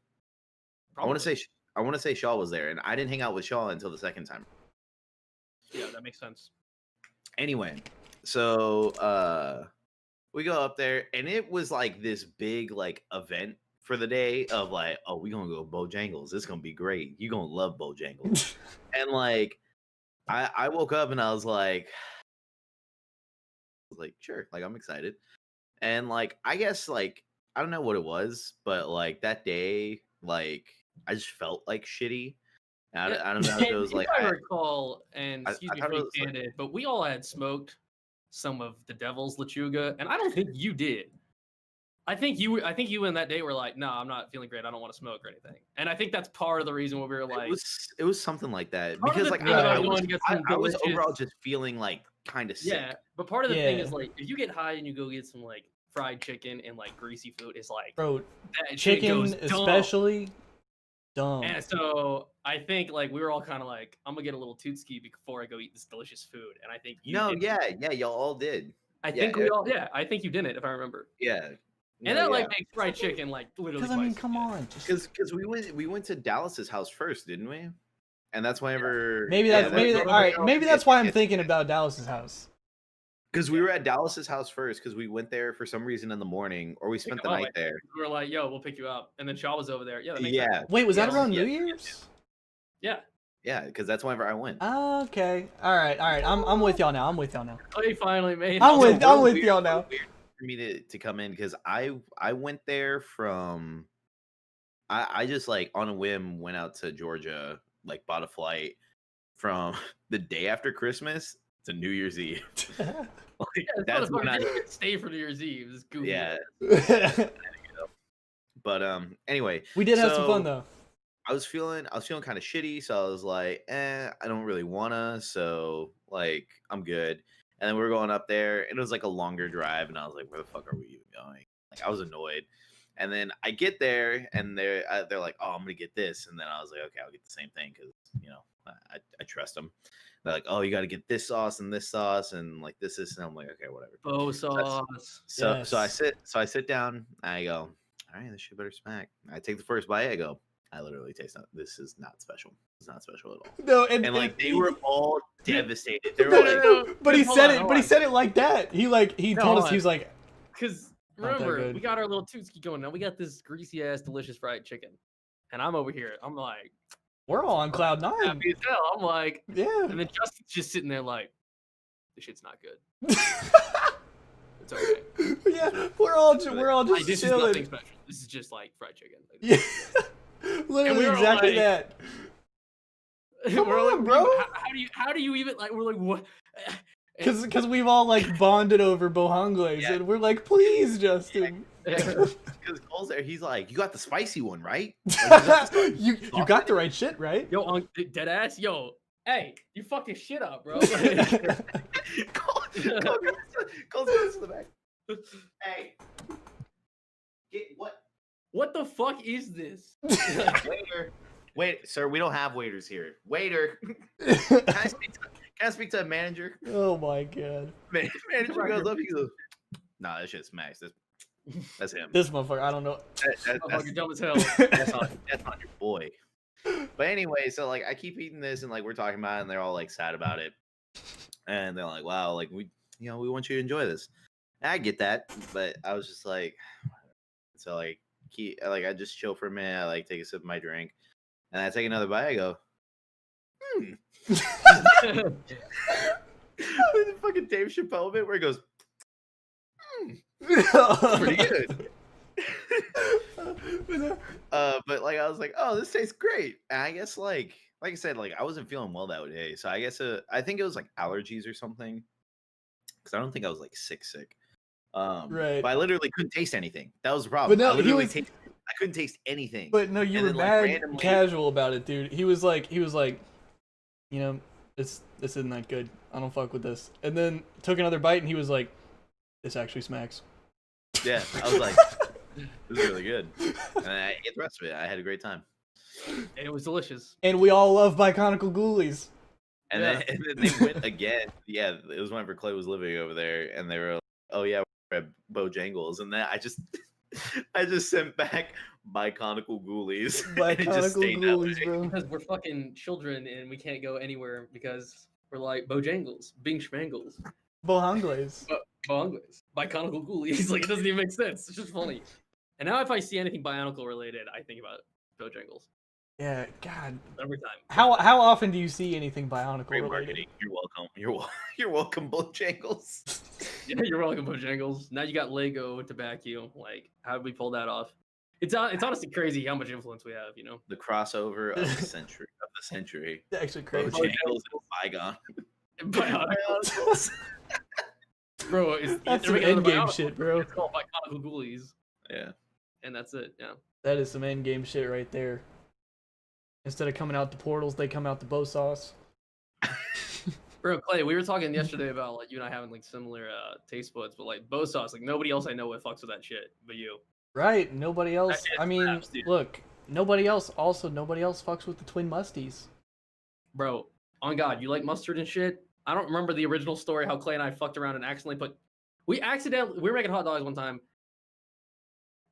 I want to say Shaw was there, and I didn't hang out with Shaw until the second time. Yeah, that makes sense. Anyway, so we go up there, and it was like this big like event for the day of like, oh, we gonna go Bojangles. It's gonna be great. You gonna love Bojangles. And like, I woke up and I was like, sure, like I'm excited. And like, I guess like I don't know what it was, but like that day, like I just felt like shitty. And I don't know if it was like I recall, and I excuse me thought for it being was like- candid, but we all had smoked some of the Devil's Lechuga, and I don't think you did. I think you and that day were like, no, I'm not feeling great. I don't want to smoke or anything. And I think that's part of the reason why we were like, it was something like that Part of because the like thing about I going was, to get I, some I was delicious- overall just feeling like kind of sick. yeah. But part of the thing Yeah. is like, if you get high and you go get some like fried chicken and like greasy food, it's like Bro, that shit goes chicken dumb. especially, dumb. And so I think like we were all kind of like, I'm gonna get a little tootski before I go eat this delicious food. And I think you No, didn't. yeah, y'all all did. I yeah, think we all, I think you didn't, if I remember. Yeah. And that like makes fried chicken like literally. Because I mean, twice come as on. because we went to Dallas's house first, didn't we? And that's whenever Maybe yeah, that's maybe that's- all right. Maybe that's why I'm thinking about Dallas's house. because we were at Dallas's house first because we went there for some reason in the morning, or we spent the oh, night wait. there. good. We were like, yo, we'll pick you up. And then Shaw was over there. Yeah, that makes Yeah, sense. Wait, was that Yes, around yes, New yes, Year's? Yeah, because that's whenever I went. Okay. All right. I'm with y'all now. Oh, he finally made. I'm with Weird- y'all now. Weird for me to come in because I went there from I just like on a whim went out to Georgia, like bought a flight from the day after Christmas to New Year's Eve. Like, that's when I didn't stay for New Year's Eve. It was goofy. yeah. But anyway, We did have some fun though. I was feeling kind of shitty, so I was like, I don't really wanna, so like I'm good. And then we were going up there, and it was like a longer drive, and I was like, where the fuck are we even going? Like I was annoyed. And then I get there, and they're like, oh, I'm gonna get this, and then I was like, okay, I'll get the same thing because I trust them. They're like, oh, you got to get this sauce and like this, and I'm like, okay, whatever. Bo sauce. So I sit down, and I go, all right, this shit better smack. I take the first bite, I go, I literally taste that. This is not special. It's not special at all. No, and like they were all devastated. They were like, but he said it like that. He told us, he was like, because remember, we got our little Tootski going now. We got this greasy ass delicious fried chicken, and I'm over here. I'm like, we're all on cloud nine. Happy as hell. I'm like, yeah. And then Justin's just sitting there like, this shit's not good. It's okay. Yeah, we're all just like, this chilling. is nothing special. This is just like fried chicken. Yeah, literally exactly like, that. Come we're on, like, bro. How do you even like? We're like, what? Because we've all like bonded over Bojangles, and we're like, please, Justin. Because Cole's there, he's like, you got the spicy one, right? Like, you got the right shit, right? Yo, dead ass. Yo, hey, you fucked your shit up, bro. Cole goes to the back. Hey, get what? What the fuck is this? Waiter. Wait, sir, we don't have waiters here. Waiter. Can I speak to a manager? Oh my god. Manager goes up, he goes, nah, that shit smacks. That's him. This motherfucker, I don't know. That's dumb as hell. That's not your boy. But anyway, so like I keep eating this and like we're talking about it and they're all like sad about it. And they're like, wow, like we want you to enjoy this. And I get that, but I was just like, so like I just chill for a minute, I like take a sip of my drink, and I take another bite, I go, the fucking Dave Chappelle bit where he goes, pretty good. But like I was like, oh, this tastes great. And I guess like I said, like I wasn't feeling well that day, so I guess I think it was like allergies or something, because I don't think I was like sick. Right. But I literally couldn't taste anything. That was the problem. But no, I couldn't taste anything. But no, you were mad casual about it, dude. He was like, this isn't that good. I don't fuck with this. And then took another bite, and he was like, this actually smacks. Yeah, I was like, this is really good. And I ate the rest of it. I had a great time. And it was delicious. And we all love biconical ghoulies. And then they went again. Yeah, it was whenever Clay was living over there, and they were like, oh yeah, we're at Bojangles. And then I just sent back biconical ghoulies. Biconical ghoulies, bro. Because we're fucking children and we can't go anywhere because we're like Bojangles, Bing Schmangles. Bojangles. Bojangles. Biconical ghoulies. Like, it doesn't even make sense. It's just funny. And now if I see anything bionicle related, I think about Bojangles. Yeah, God. Every time. How often do you see anything bionicle Great related? marketing. You're welcome. You're welcome, Bojangles. Yeah, you're welcome, Bojangles. Now you got Lego to back you. Like, how did we pull that off? It's honestly crazy how much influence we have, you know? The crossover of the century. It's actually crazy. Bojangles and Bygone. Bionicles. Bro, that's some endgame shit, bro. It's called Biconical Ghoulies. Yeah. And that's it, yeah. That is some endgame shit right there. Instead of coming out the portals, they come out the bow sauce. Bro, Clay, we were talking yesterday about like you and I having like similar taste buds, but like bow sauce, like nobody else I know what fucks with that shit but you. Right, nobody else. I mean, slaps, look, nobody else fucks with the twin musties. Bro, on God, you like mustard and shit? I don't remember the original story how Clay and I fucked around and accidentally put. We were making hot dogs one time.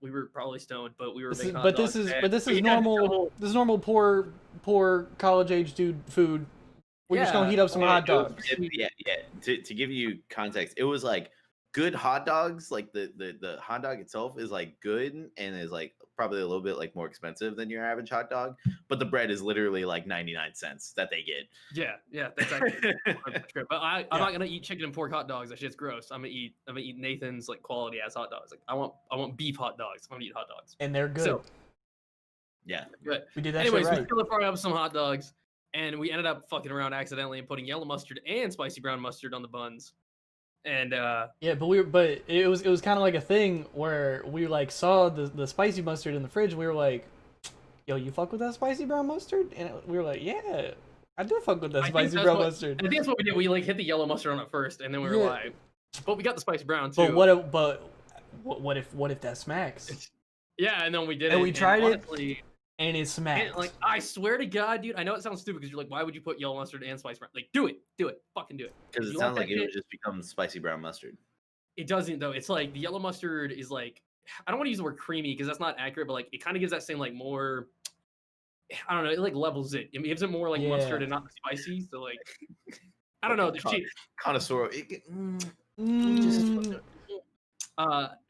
We were probably stoned, but we were making hot dogs. This is normal. This is normal poor college age dude food. We're just gonna heat up some hot dogs. Yeah. To give you context, it was like good hot dogs, like the hot dog itself is like good and is like probably a little bit like more expensive than your average hot dog, but the bread is literally like 99 cents that they get. Yeah, that's actually good. But I'm not gonna eat chicken and pork hot dogs. That shit's gross. I'm gonna eat Nathan's like quality ass hot dogs. Like I want beef hot dogs. I'm gonna eat hot dogs. And they're good. So, Yeah. good. We did that Anyways, shit we right. still fry up some hot dogs, and we ended up fucking around accidentally and putting yellow mustard and spicy brown mustard on the buns. And Yeah, but it was kind of like a thing where we like saw the spicy mustard in the fridge. And we were like, "Yo, you fuck with that spicy brown mustard?" And we were like, "Yeah, I do fuck with that spicy brown mustard." I think that's what we did. We like hit the yellow mustard on it first, and then we were like, "But we got the spicy brown too." But what if that smacks? Yeah, and then we did it. And we tried honestly, it, and it smacked. and, like I swear to God, dude, I know it sounds stupid because you're like, why would you put yellow mustard and spicy brown? Like, do it, fucking do it. Because it You sounds want like that it would shit? just become spicy brown mustard. It doesn't though. It's like the yellow mustard is like, I don't want to use the word creamy because that's not accurate, but like it kind of gives that same like more. I don't know. It like levels it. It gives it more like mustard and not spicy. So like, I don't know. The shit. Connoisseur.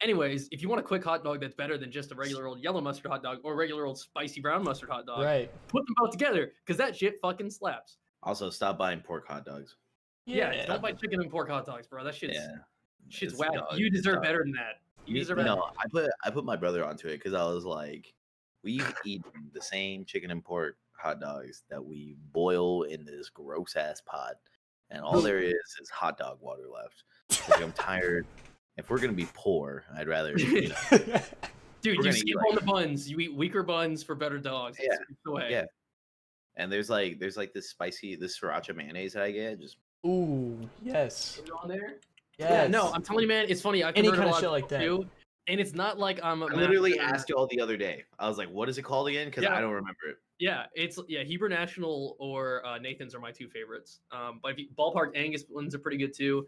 Anyways, if you want a quick hot dog that's better than just a regular old yellow mustard hot dog or regular old spicy brown mustard hot dog, right? put them both together because that shit fucking slaps. Also, stop buying pork hot dogs. Yeah, don't buy chicken and pork hot dogs, bro. That shit's It's whack. dog, You deserve dog. better than that. You deserve better. No, I put my brother onto it because I was like, we've eaten the same chicken and pork hot dogs that we boil in this gross ass pot, and all there is hot dog water left. Like, I'm tired. If we're gonna be poor, I'd rather. You know, Dude, you skip on the buns. You eat weaker buns for better dogs. Yeah, go ahead. Yeah. And there's like this sriracha mayonnaise that I get. Just ooh, yes. Put it on there. Yes. Yeah, no, I'm telling you, man, it's funny. I Any converted kind a of lot shit like that. too, and it's not like I'm. I literally asked y'all the other day. I was like, "What is it called again?" Because I don't remember it. Yeah, it's Hebrew National or Nathan's are my two favorites. But if Ballpark Angus ones are pretty good too.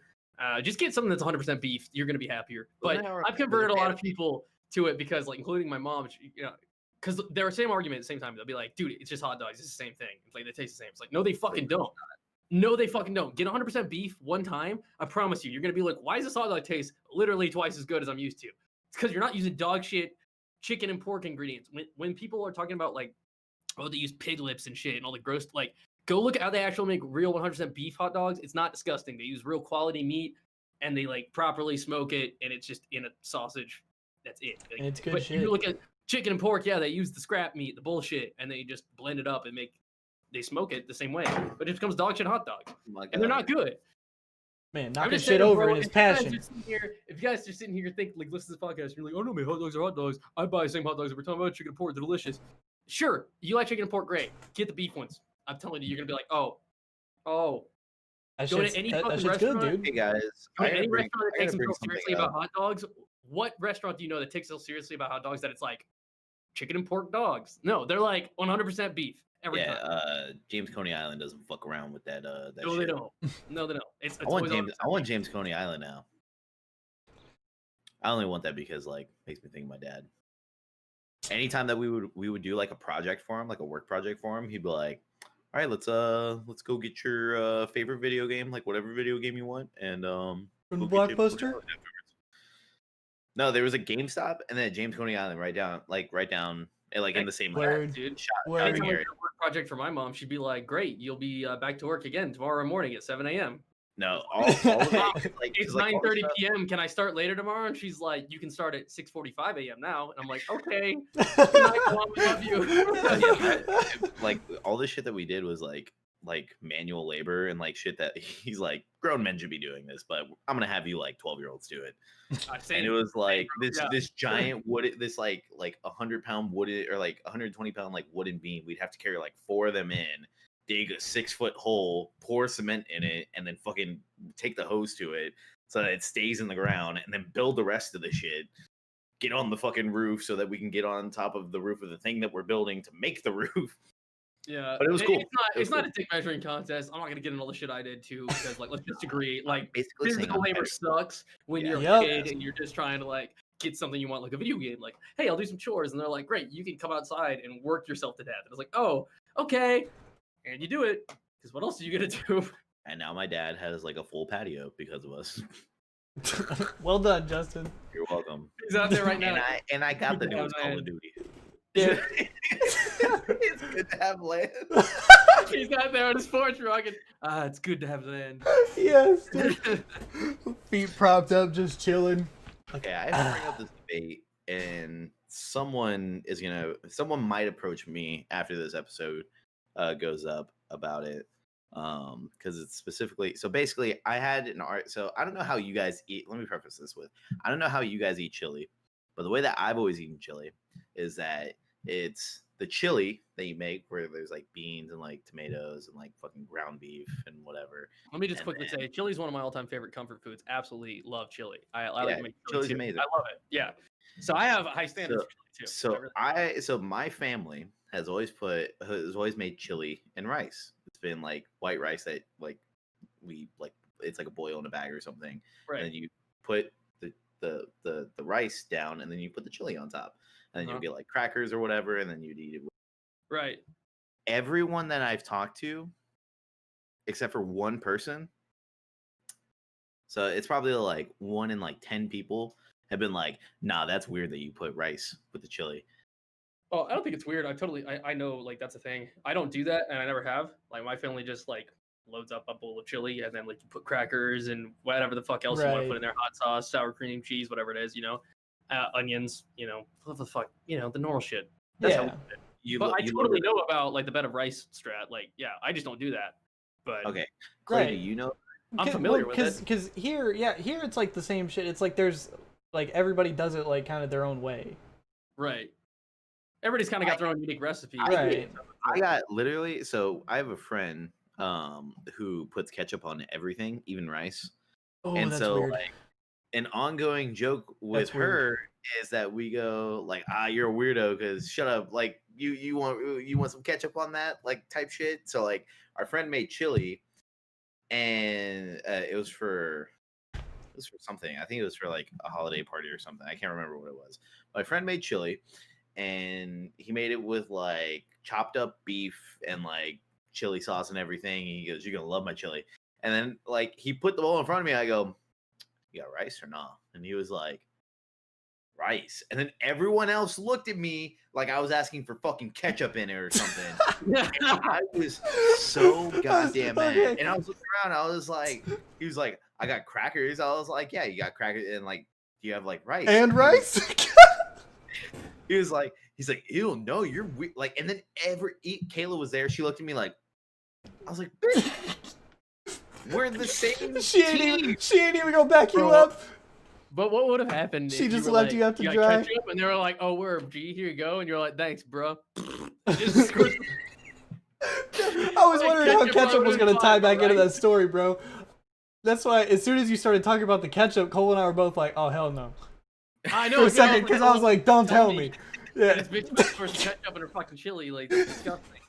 Just get something that's 100% beef. You're gonna be happier. But I've converted a lot of people to it because, like, including my mom, you know, because they're the same argument at the same time. They'll be like, "Dude, it's just hot dogs. It's the same thing. It's like they taste the same." It's like, no, they fucking don't. No, they fucking don't. Get 100% beef one time. I promise you, you're gonna be like, "Why does this hot dog taste literally twice as good as I'm used to?" It's because you're not using dog shit, chicken and pork ingredients. When people are talking about like, oh, they use pig lips and shit and all the gross, like, go look at how they actually make real 100% beef hot dogs. It's not disgusting. They use real quality meat and they like properly smoke it, and it's just in a sausage. That's it. Like, and it's good but shit. you look at chicken and pork, yeah, they use the scrap meat, the bullshit, and they just blend it up and they smoke it the same way, but it becomes dog shit hot dogs, and they're not good. Man, knocking shit over in his passion. If you guys are sitting here think like listen to this podcast, and you're like, oh no, man, hot dogs are hot dogs. I buy the same hot dogs every time. I buy chicken and pork, they're delicious. Sure, you like chicken and pork, great. Get the beef ones. I'm telling you, you're gonna be like, oh. That Go to shit's, any that fucking shit's good, restaurant. dude. Hey guys, Go to any restaurant that takes themselves seriously about hot dogs. What restaurant do you know that takes themselves seriously about hot dogs? That it's like chicken and pork dogs. No, they're like 100% beef every time. James Coney Island doesn't fuck around with that. That No, shit. they don't. No, they don't. It's I want James Coney Island now. I only want that because like makes me think of my dad. Anytime that we would do like a project for him, like a work project for him, he'd be like, "All right, let's go get your favorite video game, like whatever video game you want, and From the we'll get you Blockbuster." afterwards." No, there was a GameStop and then a James Coney Island right down in the same Word. dude. shot. Anytime I did a work project for my mom, she'd be like, "Great, you'll be back to work again tomorrow morning at 7 a.m." No, all of it, like, It's like, all the 9:30 stuff- p.m. Can I start later tomorrow? And she's like, "You can start at 6:45 a.m. now." And I'm like, "Okay." Good night, Mom, I love you. Like all this shit that we did was like manual labor and like shit that he's like, grown men should be doing this, but I'm gonna have you like 12-year-olds do it. And it was like this giant wood, this like 100-pound wooden or like 120-pound like wooden beam. We'd have to carry like 4 of them in, dig a 6-foot hole, pour cement in it, and then fucking take the hose to it so that it stays in the ground, and then build the rest of the shit. Get on the fucking roof so that we can get on top of the roof of the thing that we're building to make the roof. Yeah, but it was cool. It's not a dick measuring contest. I'm not gonna get into all the shit I did too, because like let's just agree, like Basically physical labor sucks when you're a kid and you're just trying to like get something you want, like a video game. Like, hey, I'll do some chores, and they're like, great, you can come outside and work yourself to death. And I was like, oh, okay, and you do it because what else are you gonna do? And now my dad has like a full patio because of us. Well done, Justin. You're welcome. He's out there right now. And I got the Good to have newest Call of land. Duty. Yeah. It's good to have land. He's out there on his porch rocking. It's good to have land. Yes, dude. Feet propped up, just chilling. Okay, I have to bring up this debate, and someone might approach me after this episode goes up about it, because it's specifically. So basically, I had an art. So I don't know how you guys eat. Let me preface this with, I don't know how you guys eat chili, but the way that I've always eaten chili is that it's the chili that you make where there's like beans and like tomatoes and like fucking ground beef and whatever. Let me just And quickly say, chili is one of my all-time favorite comfort foods. Absolutely love chili. I like Yeah, to make chili chili's too. amazing. I love it. Yeah. So I have high standards for chili too. So my family has always made chili and rice. It's been like white rice that it's like a boil in a bag or something. Right. And then you put the rice down and then you put the chili on top. And then you'll get like crackers or whatever, and then you'd eat it. Right. Everyone that I've talked to, except for one person, so it's probably like 1 in like 10 people have been like, nah, that's weird that you put rice with the chili. Oh, I don't think it's weird. I know like that's a thing. I don't do that, and I never have. Like my family just like loads up a bowl of chili, and then like you put crackers and whatever the fuck else you want to Right. put in there, hot sauce, sour cream, cheese, whatever it is, onions, what the fuck, the normal shit. That's how we Yeah. do it. But I totally know about like the bed of rice strat. Like, yeah, I just don't do that. But Okay, Clay, do Right. you know? I'm familiar with it. Because here it's like the same shit. It's like there's like everybody does it like kind of their own way. Right. Everybody's kind of got their own unique recipe. Right. I got literally. So I have a friend who puts ketchup on everything, even rice. Oh, And that's so weird. like an ongoing joke with That's weird. her is that we go like, you're a weirdo because shut up, like you want some ketchup on that, like type shit. So like our friend made chili, and it was for something. I think it was for like a holiday party or something. I can't remember what it was. My friend made chili, and he made it with like chopped up beef and like chili sauce and everything. And he goes, "You're gonna love my chili." And then like he put the bowl in front of me. I go, "You got rice or not?" And he was like, "Rice." And then everyone else looked at me like I was asking for fucking ketchup in it or something. And I was so goddamn mad. Okay. And I was looking around. I was like, he was like, "I got crackers." I was like, "Yeah, you got crackers." And like, "Do you have like rice?" And rice? He's like, "Ew, no, you're weird." Like, and then Kayla was there. She looked at me like, I was like, "Bitch, we're the same she team." ain't even gonna back you Bro. up. But what would have happened? She if just were left like, you out to got dry. ketchup, and they were like, "Oh, we're G. Here you go," and you're like, "Thanks, bro." Just squirt- I was wondering how ketchup was gonna tie back into that story, bro. That's why as soon as you started talking about the ketchup, Cole and I were both like, "Oh hell no!" I know For a yeah, second, because I was like, "Don't tell me." Yeah. This bitch went for some ketchup and her fucking chili, like that's disgusting.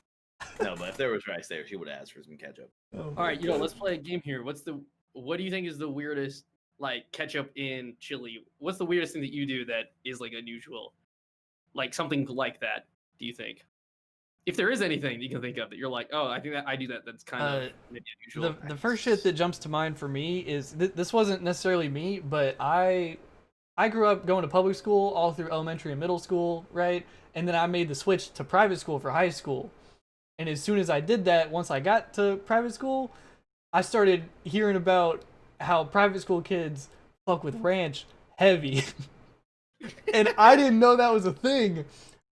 No, but if there was rice there, she would have asked for some ketchup. Oh, All right, let's play a game here. What do you think is the weirdest like ketchup in chili? What's the weirdest thing that you do that is like unusual? Like something like that, do you think? If there is anything that you can think of that you're like, "Oh, I think that I do that. That's kind of maybe unusual." The first shit that jumps to mind for me is this wasn't necessarily me, but I grew up going to public school all through elementary and middle school, right? And then I made the switch to private school for high school. And as soon as I did that, once I got to private school, I started hearing about how private school kids fuck with ranch heavy. And I didn't know that was a thing.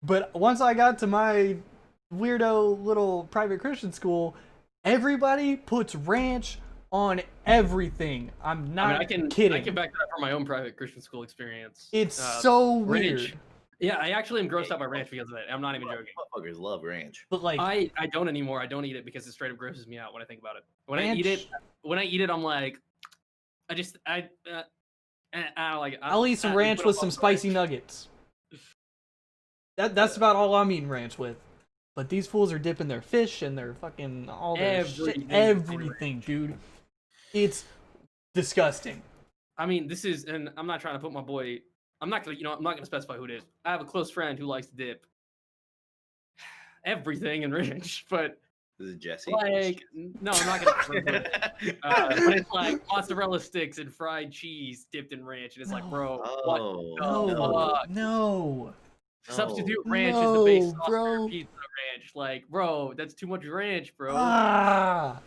But once I got to my weirdo little private Christian school, everybody puts ranch on everything. I'm not kidding. I can back that up from my own private Christian school experience. It's so weird. ranch. Yeah, I actually am grossed out by ranch because of that. I'm not even joking. Motherfuckers love ranch. But like, I don't anymore. I don't eat it because it straight up grosses me out when I think about it. When ranch, I eat it, I'm like, I don't like it. I'll eat some ranch with some spicy nuggets. That's about all I'm eating ranch with. But these fools are dipping their fish and their fucking all their shit, everything, dude. It's disgusting. I mean, this is, and I'm not trying to put my boy. I'm not gonna specify who it is. I have a close friend who likes to dip everything in ranch, but Is it Jesse? Like, no, I'm not gonna. But it's like mozzarella sticks and fried cheese dipped in ranch, and it's like, bro, what? No. Substitute ranch is the base sauce for bro. your pizza ranch. Like, bro, that's too much ranch, bro. Ah.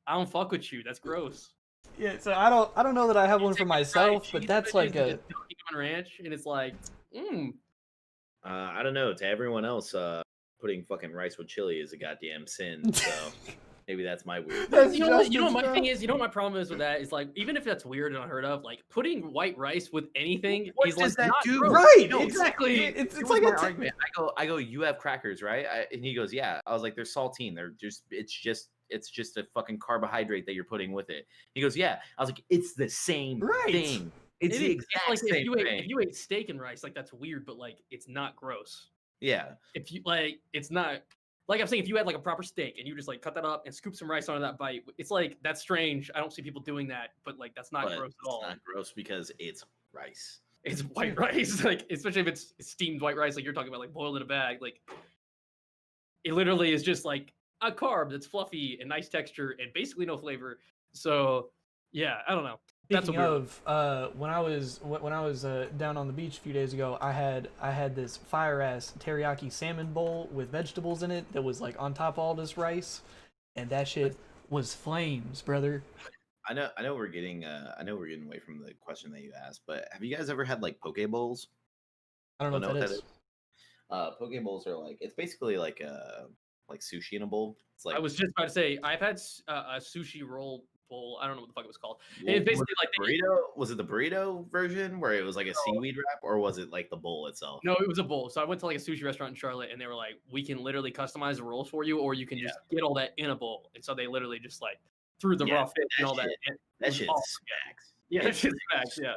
I don't fuck with you. That's gross. Yeah, so I don't know that I have one for myself, but that's like a ranch, and it's like, I don't know. To everyone else, putting fucking rice with chili is a goddamn sin. So maybe that's my weird. You know what my thing is? You know what my problem is with that is like, even if that's weird and unheard of, like putting white rice with anything What is does like that not do? gross. Right, No, exactly. exactly. It's like my a argument. I go. You have crackers, right? And he goes, yeah. I was like, they're saltine. They're just. It's just a fucking carbohydrate that you're putting with it. He goes, yeah. I was like, it's the same thing. It's the exact like same thing. If you ate steak and rice, like that's weird, but like it's not gross. Yeah. If you like, it's not like I'm saying. If you had like a proper steak and you just like cut that up and scoop some rice onto that bite, it's like that's strange. I don't see people doing that, but like that's not gross at all. It's not gross because it's rice. It's white rice, like especially if it's steamed white rice, like you're talking about, like boiled in a bag. Like it literally is just like a carb that's fluffy and nice texture and basically no flavor. So yeah, I don't know. Speaking of, when I was down on the beach a few days ago, I had this fire ass teriyaki salmon bowl with vegetables in it that was like on top of all this rice, and that shit was flames, brother. I know we're getting away from the question that you asked, but have you guys ever had like poke bowls? I don't know what that is. Poke bowls are like, it's basically like sushi in a bowl. It's like, I was just about to say, I've had a sushi roll bowl. I don't know what the fuck it was called. It's basically like burrito. Was it the burrito version where it was like a seaweed wrap, or was it like the bowl itself? No, it was a bowl. So I went to like a sushi restaurant in Charlotte, and they were like, "We can literally customize the rolls for you, or you can just get all that in a bowl." And so they literally just like threw the raw fish and all that. That shit smacks. Yeah, that shit smacks. Yeah,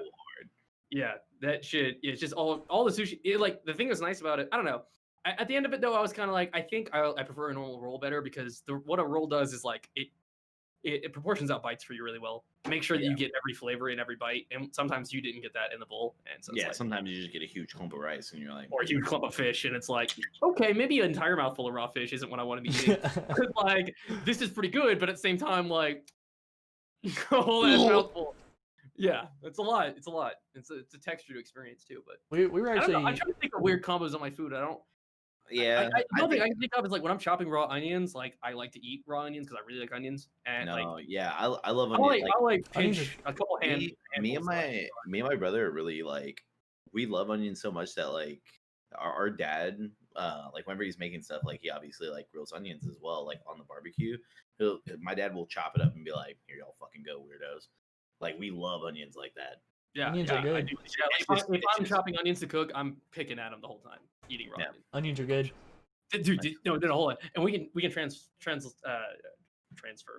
yeah, that shit. It's just all the sushi. Like the thing that's nice about it, I don't know. At the end of it though, I was kind of like, I think I prefer a normal roll better because what a roll does is like it proportions out bites for you really well. Make sure that you get every flavor in every bite, and sometimes you didn't get that in the bowl, and so it's like, sometimes you just get a huge clump of rice, and you're like, or a huge clump of fish, and it's like, okay, maybe an entire mouthful of raw fish isn't what I want to be eating. Like this is pretty good, but at the same time, like a whole ass mouthful. Yeah, it's a lot. It's a lot. It's a texture to experience too. But we were actually. I try to think of weird combos on my food. I don't. Yeah, the only thing I can think of is like when I'm chopping raw onions, like I like to eat raw onions because I really like onions. And I love onions. I like pinch a couple hands. Me and my brother are really like, we love onions so much that like our dad, like whenever he's making stuff, like he obviously like grills onions as well, like on the barbecue. My dad will chop it up and be like, "Here y'all fucking go, weirdos." Like we love onions like that. Yeah, onions are good. I do. Yeah, if I'm chopping onions to cook, I'm picking at them the whole time, eating raw onions. Onions are good. Dude, no, hold on. And we can transfer.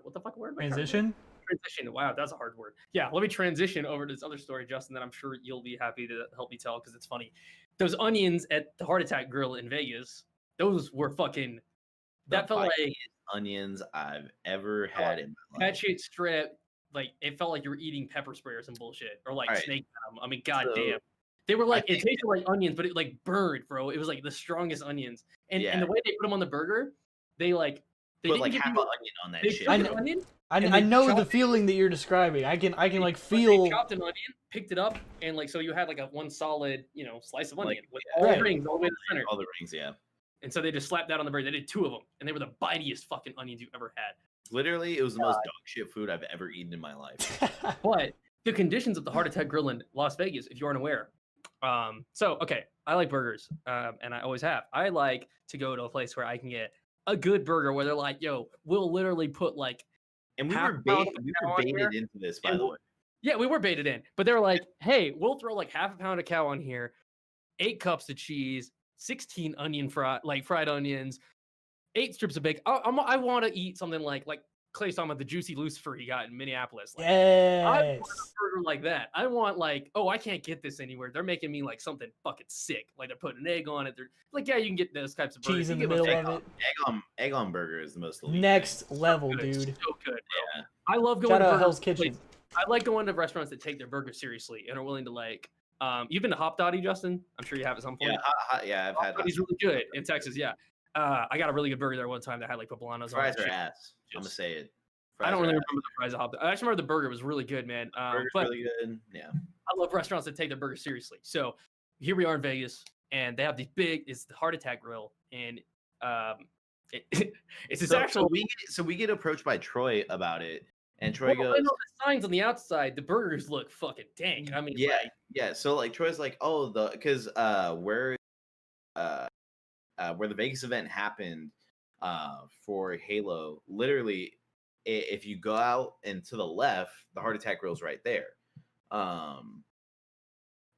What the fuck word? Transition. Transition. Wow, that's a hard word. Yeah, let me transition over to this other story, Justin, that I'm sure you'll be happy to help me tell because it's funny. Those onions at the Heart Attack Grill in Vegas, those were fucking. That felt like onions I've ever had in my life. That shit strip. Like it felt like you were eating pepper spray or some bullshit, or like snake venom. I mean, goddamn, they were like it tasted like onions, but it like burned, bro. It was like the strongest onions, and the way they put them on the burger, they put like half an onion on that shit. I know the feeling that you're describing. I can like feel. They chopped an onion, picked it up, and like so you had like one solid slice of onion with all the rings all the way to the center. All the rings, yeah. And so they just slapped that on the burger. They did 2 of them, and they were the bitiest fucking onions you ever had. Literally, it was the most dog shit food I've ever eaten in my life. But the conditions of the Heart Attack Grill in Las Vegas, if you aren't aware. So, okay, I like burgers, and I always have. I like to go to a place where I can get a good burger where they're like, yo, we'll literally put like. And we were baited into this, by the way. Yeah, we were baited in. But they were like, hey, we'll throw like half a pound of cow on here, 8 cups of cheese, 16 fried onions, 8 strips of bacon. I want to eat something like Clay's talking about the juicy Lucifer he got in Minneapolis. Like, yes. I want a burger like that. I want like, I can't get this anywhere. They're making me like something fucking sick. Like they're putting an egg on it. They're like, yeah, you can get those types of burgers. Cheese in the middle of it. Egg on burger is the most elite next thing. level, So dude. So good. Bro. Yeah. I love going Shout to out Hell's Kitchen. I like going to restaurants that take their burgers seriously and are willing to like. You've been to Hop Dotty, Justin? I'm sure you have at some point. Yeah, I've had. He's really good in Texas. Yeah, I got a really good burger there one time that had like poblanos on Fries it. are ass. I'm gonna say it. I don't really remember the fries I hopped. I actually remember the burger was really good, man. Burger's But really good. Yeah. I love restaurants that take their burgers seriously. So here we are in Vegas, and they have these it's the Heart Attack Grill, and it's this actual. So we get approached by Troy about it, and Troy I goes, know the signs on the outside. The burgers look fucking dank. I mean, yeah, yeah. So like Troy's like, oh, because where the Vegas event happened for Halo, literally, if you go out and to the left, the Heart Attack Grill's right there.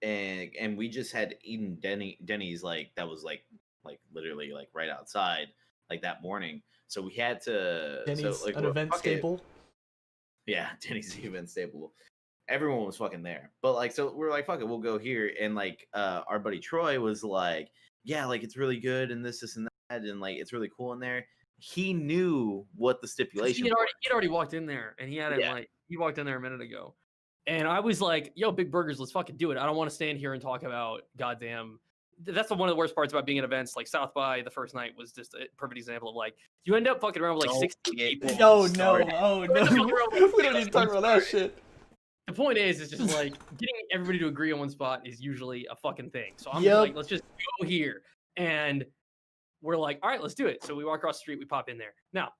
And we just had eaten Denny's like that was like literally like right outside like that morning. So we had to Denny's so, like, an event staple. Yeah, Denny's event staple. Everyone was fucking there. But like so we're like, fuck it, we'll go here. And like our buddy Troy was like, yeah, like it's really good and this and that, and like it's really cool in there. He knew what the stipulation he'd already walked in there, and he had it like he walked in there a minute ago. And I was like, yo, Big Burgers, let's fucking do it. I don't want to stand here and talk about goddamn. That's one of the worst parts about being at events. Like South by the first night was just a perfect example of like, you end up fucking around with like 60 people. Oh, no. We don't need to talk about that shit. The point is, it's just like getting everybody to agree on one spot is usually a fucking thing. So I'm Yep. like, let's just go here. And we're like, all right, let's do it. So we walk across the street, we pop in there. Now,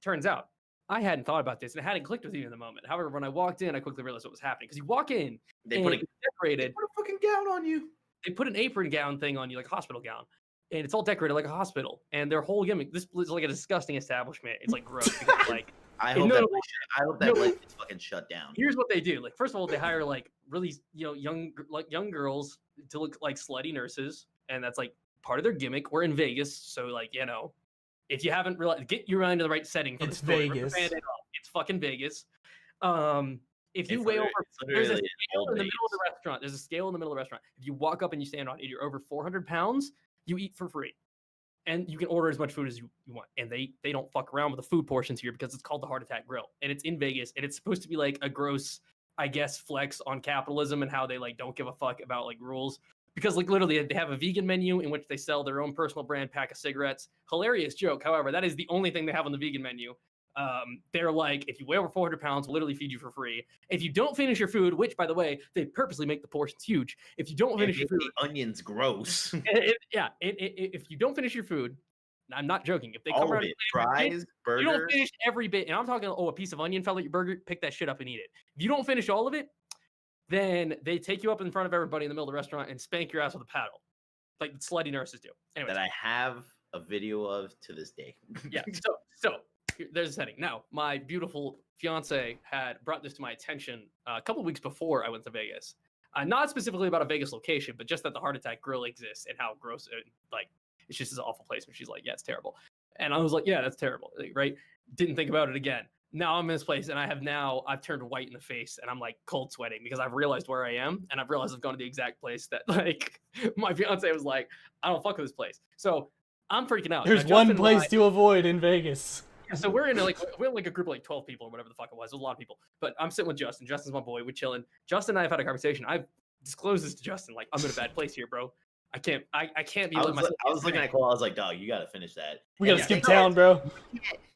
turns out, I hadn't thought about this and it hadn't clicked with me in the moment. However, when I walked in, I quickly realized what was happening. Because you walk in, they put decorated. They put a fucking gown on you. They put an apron gown thing on you, like a hospital gown. And it's all decorated like a hospital. And their whole gimmick, this is like a disgusting establishment. It's like gross. Because, like, I hope that place is fucking shut down. Here's what they do. Like, first of all, they hire like really, young girls to look like slutty nurses. And that's like part of their gimmick. We're in Vegas. So like, if you haven't realized, get your mind in the right setting. For it's the story. Vegas. It's fucking Vegas. If you weigh over, there's a scale in the middle of the restaurant. There's a scale in the middle of the restaurant. If you walk up and you stand on it, and you're over 400 pounds, you eat for free. And you can order as much food as you want. And they don't fuck around with the food portions here because it's called the Heart Attack Grill. And it's in Vegas. And it's supposed to be like a gross, I guess, flex on capitalism and how they like don't give a fuck about like rules. Because like literally they have a vegan menu in which they sell their own personal brand pack of cigarettes. Hilarious joke. However, that is the only thing they have on the vegan menu. They're like, if you weigh over 400 pounds, we'll literally feed you for free. If you don't finish your food, which by the way, they purposely make the portions huge. If you don't finish your food, the onions gross. If you don't finish your food, I'm not joking. If they come around, fries, burger, you don't finish every bit, and I'm talking, a piece of onion fell at your burger, pick that shit up and eat it. If you don't finish all of it, then they take you up in front of everybody in the middle of the restaurant and spank your ass with a paddle, like the slutty nurses do. Anyways, that I have a video of to this day. Yeah. So there's a setting. Now, my beautiful fiance had brought this to my attention a couple of weeks before I went to Vegas. Not specifically about a Vegas location, but just that the Heart Attack Grill exists and how gross it, like, it's just this awful place. And she's like, yeah, it's terrible. And I was like, yeah, that's terrible. Right. Didn't think about it again. Now I'm in this place and I've turned white in the face and I'm like cold sweating because I've realized where I am. And I've realized I've gone to the exact place that like my fiance was like, I don't fuck with this place. So I'm freaking out. There's one place to avoid in Vegas. Yeah, so we're in like a group of like 12 people or whatever the fuck it was. It was a lot of people. But I'm sitting with Justin. Justin's my boy. We're chilling. Justin and I have had a conversation. I've disclosed this to Justin. Like, I'm in a bad place here, bro. I can't be. I was looking at Cole. I was like, dog, you got to finish that. We got to skip town, bro.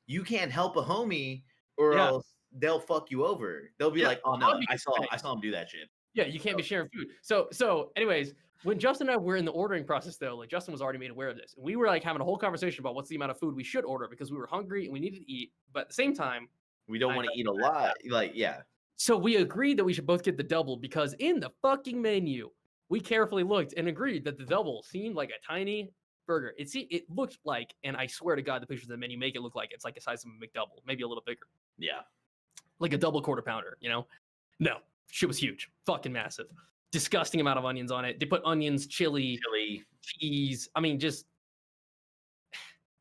You can't help a homie or else they'll fuck you over. They'll be like, oh no, I saw him do that shit. Yeah, you can't be sharing food. So anyways, when Justin and I were in the ordering process, though, like Justin was already made aware of this. And we were like having a whole conversation about what's the amount of food we should order because we were hungry and we needed to eat. But at the same time, we don't want to eat a lot. Like, yeah. So we agreed that we should both get the double because in the fucking menu, we carefully looked and agreed that the double seemed like a tiny burger. It looked like, and I swear to God, the pictures of the menu make it look like it's like the size of a McDouble, maybe a little bigger. Yeah. Like a double quarter pounder, No, shit was huge. Fucking massive. Disgusting amount of onions on it. They put onions, chili, cheese. I mean, just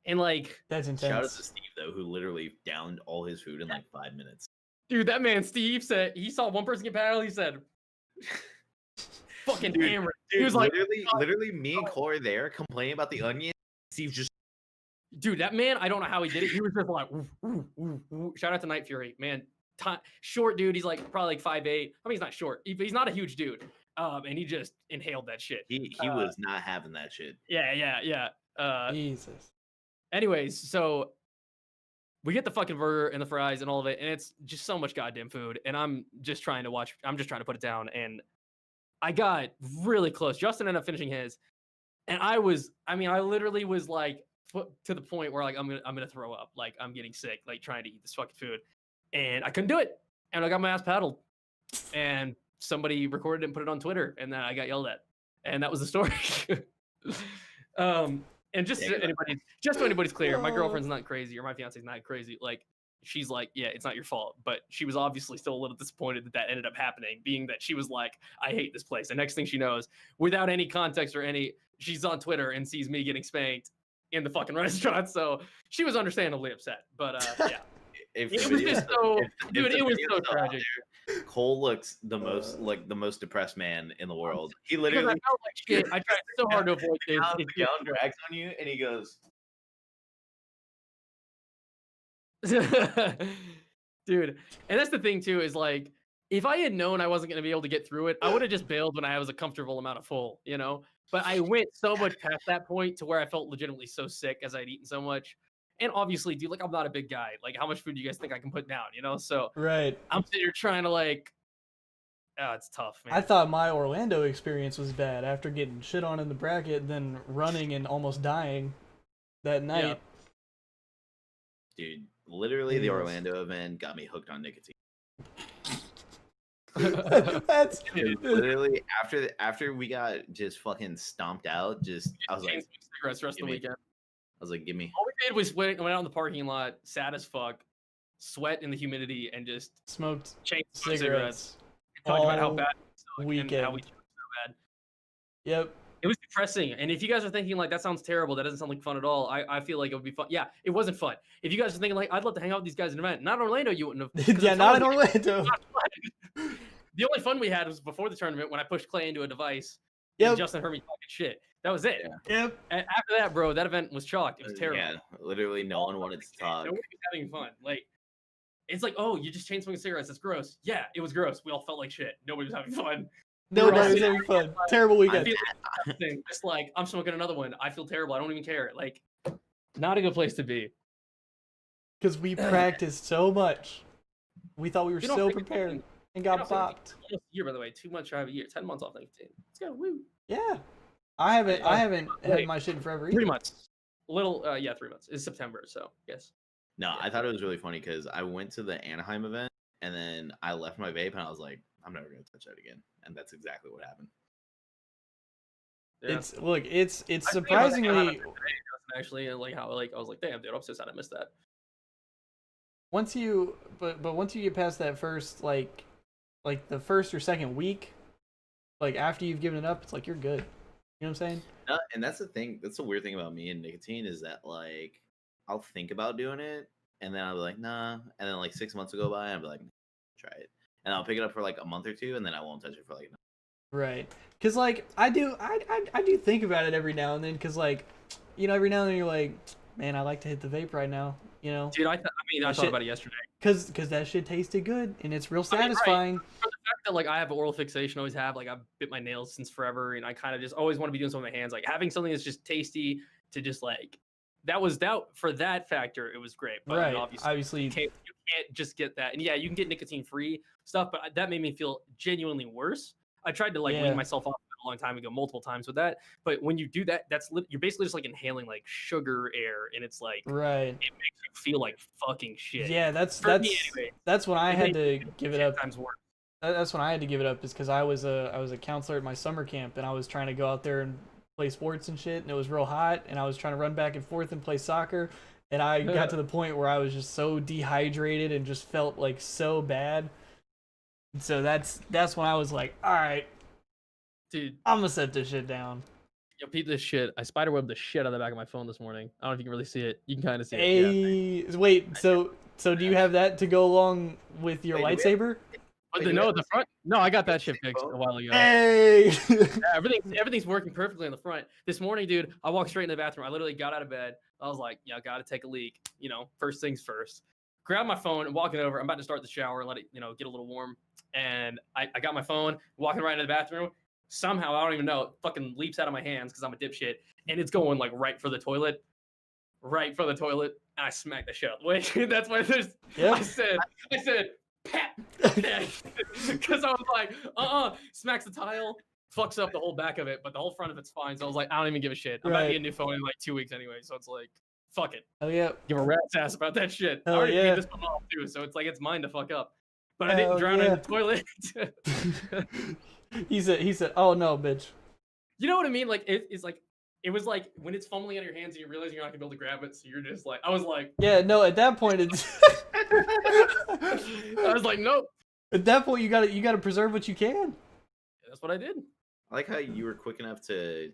and like that's intense. Shout out to Steve though, who literally downed all his food in like 5 minutes. Dude, that man Steve said he saw one person get paddled. He said, "Fucking hammered." He was like, literally, me and Cole are there complaining about the onion. Steve just, dude, that man. I don't know how he did it. He was just like, shout out to Night Fury, man. Short dude. He's like probably like 5'8". I mean, he's not short. He's not a huge dude. And he just inhaled that shit. He was not having that shit. Yeah. Jesus. Anyways, so we get the fucking burger and the fries and all of it, and it's just so much goddamn food. And I'm just trying to put it down. And I got really close. Justin ended up finishing his, and I literally was like to the point where like I'm gonna throw up, like I'm getting sick, like trying to eat this fucking food, and I couldn't do it, and I got my ass paddled, and somebody recorded it and put it on Twitter, and then I got yelled at, and that was the story. And just so anybody's clear, my girlfriend's not crazy or my fiance's not crazy. Like she's like, yeah, it's not your fault, but she was obviously still a little disappointed that ended up happening, being that she was like, I hate this place. And next thing she knows, without any context or she's on Twitter and sees me getting spanked in the fucking restaurant. So she was understandably upset, but yeah. It was just so, dude, it was so tragic. Cole looks the most depressed man in the world. He literally, I felt like shit. I tried so hard to avoid this. The gown drags on you, and he goes, dude. And that's the thing too, is like, if I had known I wasn't gonna be able to get through it, I would have just bailed when I was a comfortable amount of full, you know. But I went so much past that point to where I felt legitimately so sick as I'd eaten so much. And obviously, dude, like I'm not a big guy. Like, how much food do you guys think I can put down? You know, so Right. I'm sitting here trying to like, it's tough, man. I thought my Orlando experience was bad after getting shit on in the bracket, then running and almost dying that night. Yeah. Dude, literally the Orlando event got me hooked on nicotine. That's dude, literally after we got just fucking stomped out. I was like, cigarettes the rest of the weekend. I was like, give me. All we did was went out in the parking lot, sad as fuck, sweat in the humidity, and just smoked cigarettes. Talking about how bad weekend. And how we so bad. Yep. It was depressing. And if you guys are thinking like that sounds terrible, that doesn't sound like fun at all, I feel like it would be fun. Yeah, it wasn't fun. If you guys are thinking like I'd love to hang out with these guys in an event, not in Orlando, you wouldn't have. Yeah, not in Orlando. The only fun we had was before the tournament when I pushed Clay into a device. Yep. And Justin heard me talking shit. That was it. Yeah. Yep. And after that, bro, that event was chalked. It was terrible. Yeah, literally no one wanted to talk. Nobody was having fun. Like, it's like, oh, you just chain smoking cigarettes. It's gross. Yeah, it was gross. We all felt like shit. Nobody was having fun. Nobody was having fun. Terrible weekend. It's like, I'm smoking another one. I feel terrible. I don't even care. Like, not a good place to be. Because we practiced so much. We thought we were so prepared and got bopped. Almost a year, by the way. 2 months shy of a year. 10 months off nicotine. Let's go. Woo. Yeah. I haven't had my shit in forever either. 3 months. A little, 3 months. It's September, so yes. No, I thought it was really funny because I went to the Anaheim event and then I left my vape and I was like, I'm never gonna touch that again. And that's exactly what happened. Yeah. It's surprisingly actually, and like how like I was like, damn, dude, I'm so sad I missed that. Once you once you get past that first like the first or second week, like after you've given it up, it's like you're good. You know what I'm saying? And that's the thing. That's the weird thing about me and nicotine is that like I'll think about doing it and then I'll be like, nah. And then like 6 months will go by and I'll be like, try it. And I'll pick it up for like a month or two and then I won't touch it for like Right. Cause like I do think about it every now and then. Cause like, you know, every now and then you're like, man, I like to hit the vape right now. You know, dude, I thought about it yesterday. Cause that shit tasted good and it's real satisfying. Right. For the fact that like I have oral fixation, always have, like I've bit my nails since forever, and I kind of just always want to be doing something with my hands. Like having something that's just tasty to just like for that factor, it was great. But right. Obviously you can't just get that. And yeah, you can get nicotine free stuff, but that made me feel genuinely worse. I tried to like wean myself off a long time ago, multiple times with that. But when you do that, you're basically just like inhaling like sugar air, and it's like right. It makes you feel like fucking shit. Yeah, that's when I had to give it up. That's when I had to give it up, is because I was a counselor at my summer camp, and I was trying to go out there and play sports and shit, and it was real hot, and I was trying to run back and forth and play soccer, and I got to the point where I was just so dehydrated and just felt like so bad. So that's when I was like, all right, dude, I'm gonna set this shit down. Yo, peep this shit. I spiderwebbed the shit out of the back of my phone this morning. I don't know if you can really see it. You can kind of see it. Yeah. Wait, so do you have that to go along with your lightsaber? The front. No, I got that shit fixed a while ago. Hey, everything's working perfectly on the front. This morning, dude, I walked straight in the bathroom. I literally got out of bed. I was like, yeah, gotta take a leak. You know, first things first. Grab my phone and walking over. I'm about to start the shower and let it, get a little warm. And I got my phone, walking right into the bathroom. Somehow, I don't even know, it fucking leaps out of my hands because I'm a dipshit, and it's going like right for the toilet. right from the toilet, and I smacked the shit out of the way. That's why there's. Yep. I said, pat, because I was like, smacks the tile, fucks up the whole back of it, but the whole front of it's fine. So I was like, I don't even give a shit. I'm about to get a new phone in like 2 weeks anyway, so it's like, fuck it. Oh yeah. Give a rat's ass about that shit. I Hell already yeah. paid this one off too, so it's like it's mine to fuck up. But I didn't drown in the toilet. He said, "Oh no, bitch." You know what I mean? Like it's like it was like when it's fumbling out of your hands and you realize you're not gonna be able to grab it, so you're just like, I was like, Yeah, no. At that point, it's. I was like, nope. At that point, you gotta preserve what you can. That's what I did. I like how you were quick enough to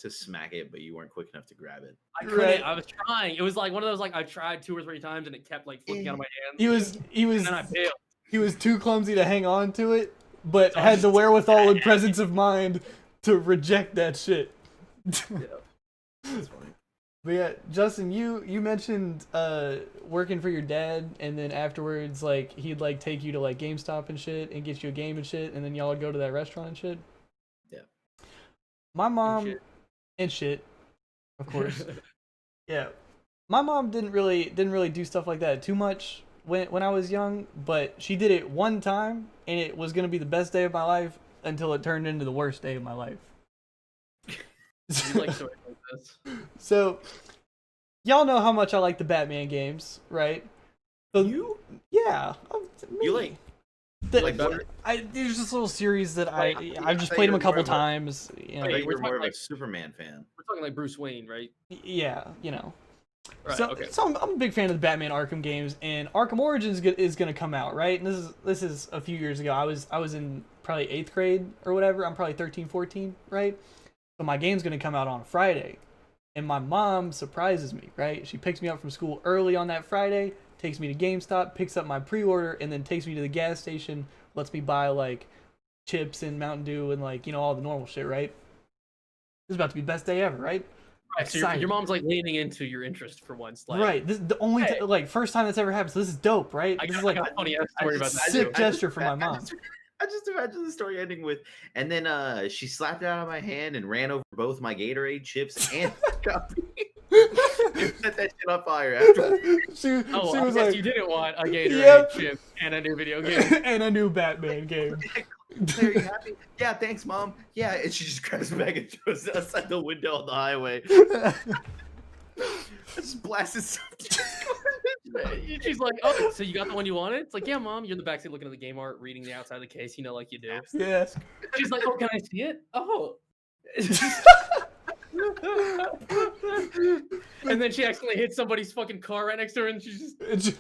smack it, but you weren't quick enough to grab it. I couldn't. Right. I was trying. It was like one of those like I tried 2 or 3 times and it kept like flipping out of my hands. He was. And then I failed. He was too clumsy to hang on to it, but had the wherewithal and presence of mind to reject that shit. Yeah, that's funny. But yeah, Justin, you mentioned working for your dad, and then afterwards, like he'd like take you to like GameStop and shit, and get you a game and shit, and then y'all would go to that restaurant and shit. Yeah. My mom and shit, of course. Yeah, my mom didn't really do stuff like that too much when I was young, but she did it one time, and it was gonna be the best day of my life until it turned into the worst day of my life. You like stories like this. So, y'all know how much I like the Batman games, right? So, You? Yeah. You like Batman? There's this little series that Like, I've just I played them a thought you were couple times. You know, I Wait, think we're you're more of talking a like- Superman fan. We're talking like Bruce Wayne, right? yeah, you know. Right. So, Okay. so I'm a big fan of the Batman Arkham games, and Arkham Origins is going to come out, right? And this is a few years ago. I was in probably 8th grade or whatever. I'm probably 13, 14, right? So my game's going to come out on a Friday. And my mom surprises me, right? She picks me up from school early on that Friday, takes me to GameStop, picks up my pre-order, and then takes me to the gas station, lets me buy like chips and Mountain Dew and like, you know, all the normal shit, right? This is about to be the best day ever, right? Right, so your mom's like leaning into your interest for once. Like, Right. This is the only like first time that's ever happened. So this is dope, right? This is like a funny ass story about that. sick Too. gesture from my mom. I just imagine the story ending with, and then she slapped it out of my hand and ran over both my Gatorade chips and copy. And set that shit on fire after. she I was guess like, you didn't want a Gatorade Yep. chip and a new video game. and a new Batman game. Are you happy? Yeah, thanks, Mom. Yeah, and she just grabs it back and throws it outside the window on the highway. Just blasted She's like, oh, so you got the one you wanted? It's like, yeah, Mom. You're in the backseat looking at the game art, reading the outside of the case, you know, like you do. Yeah. She's like, oh, can I see it? Oh. And then she accidentally hits somebody's fucking car right next to her, and she's just.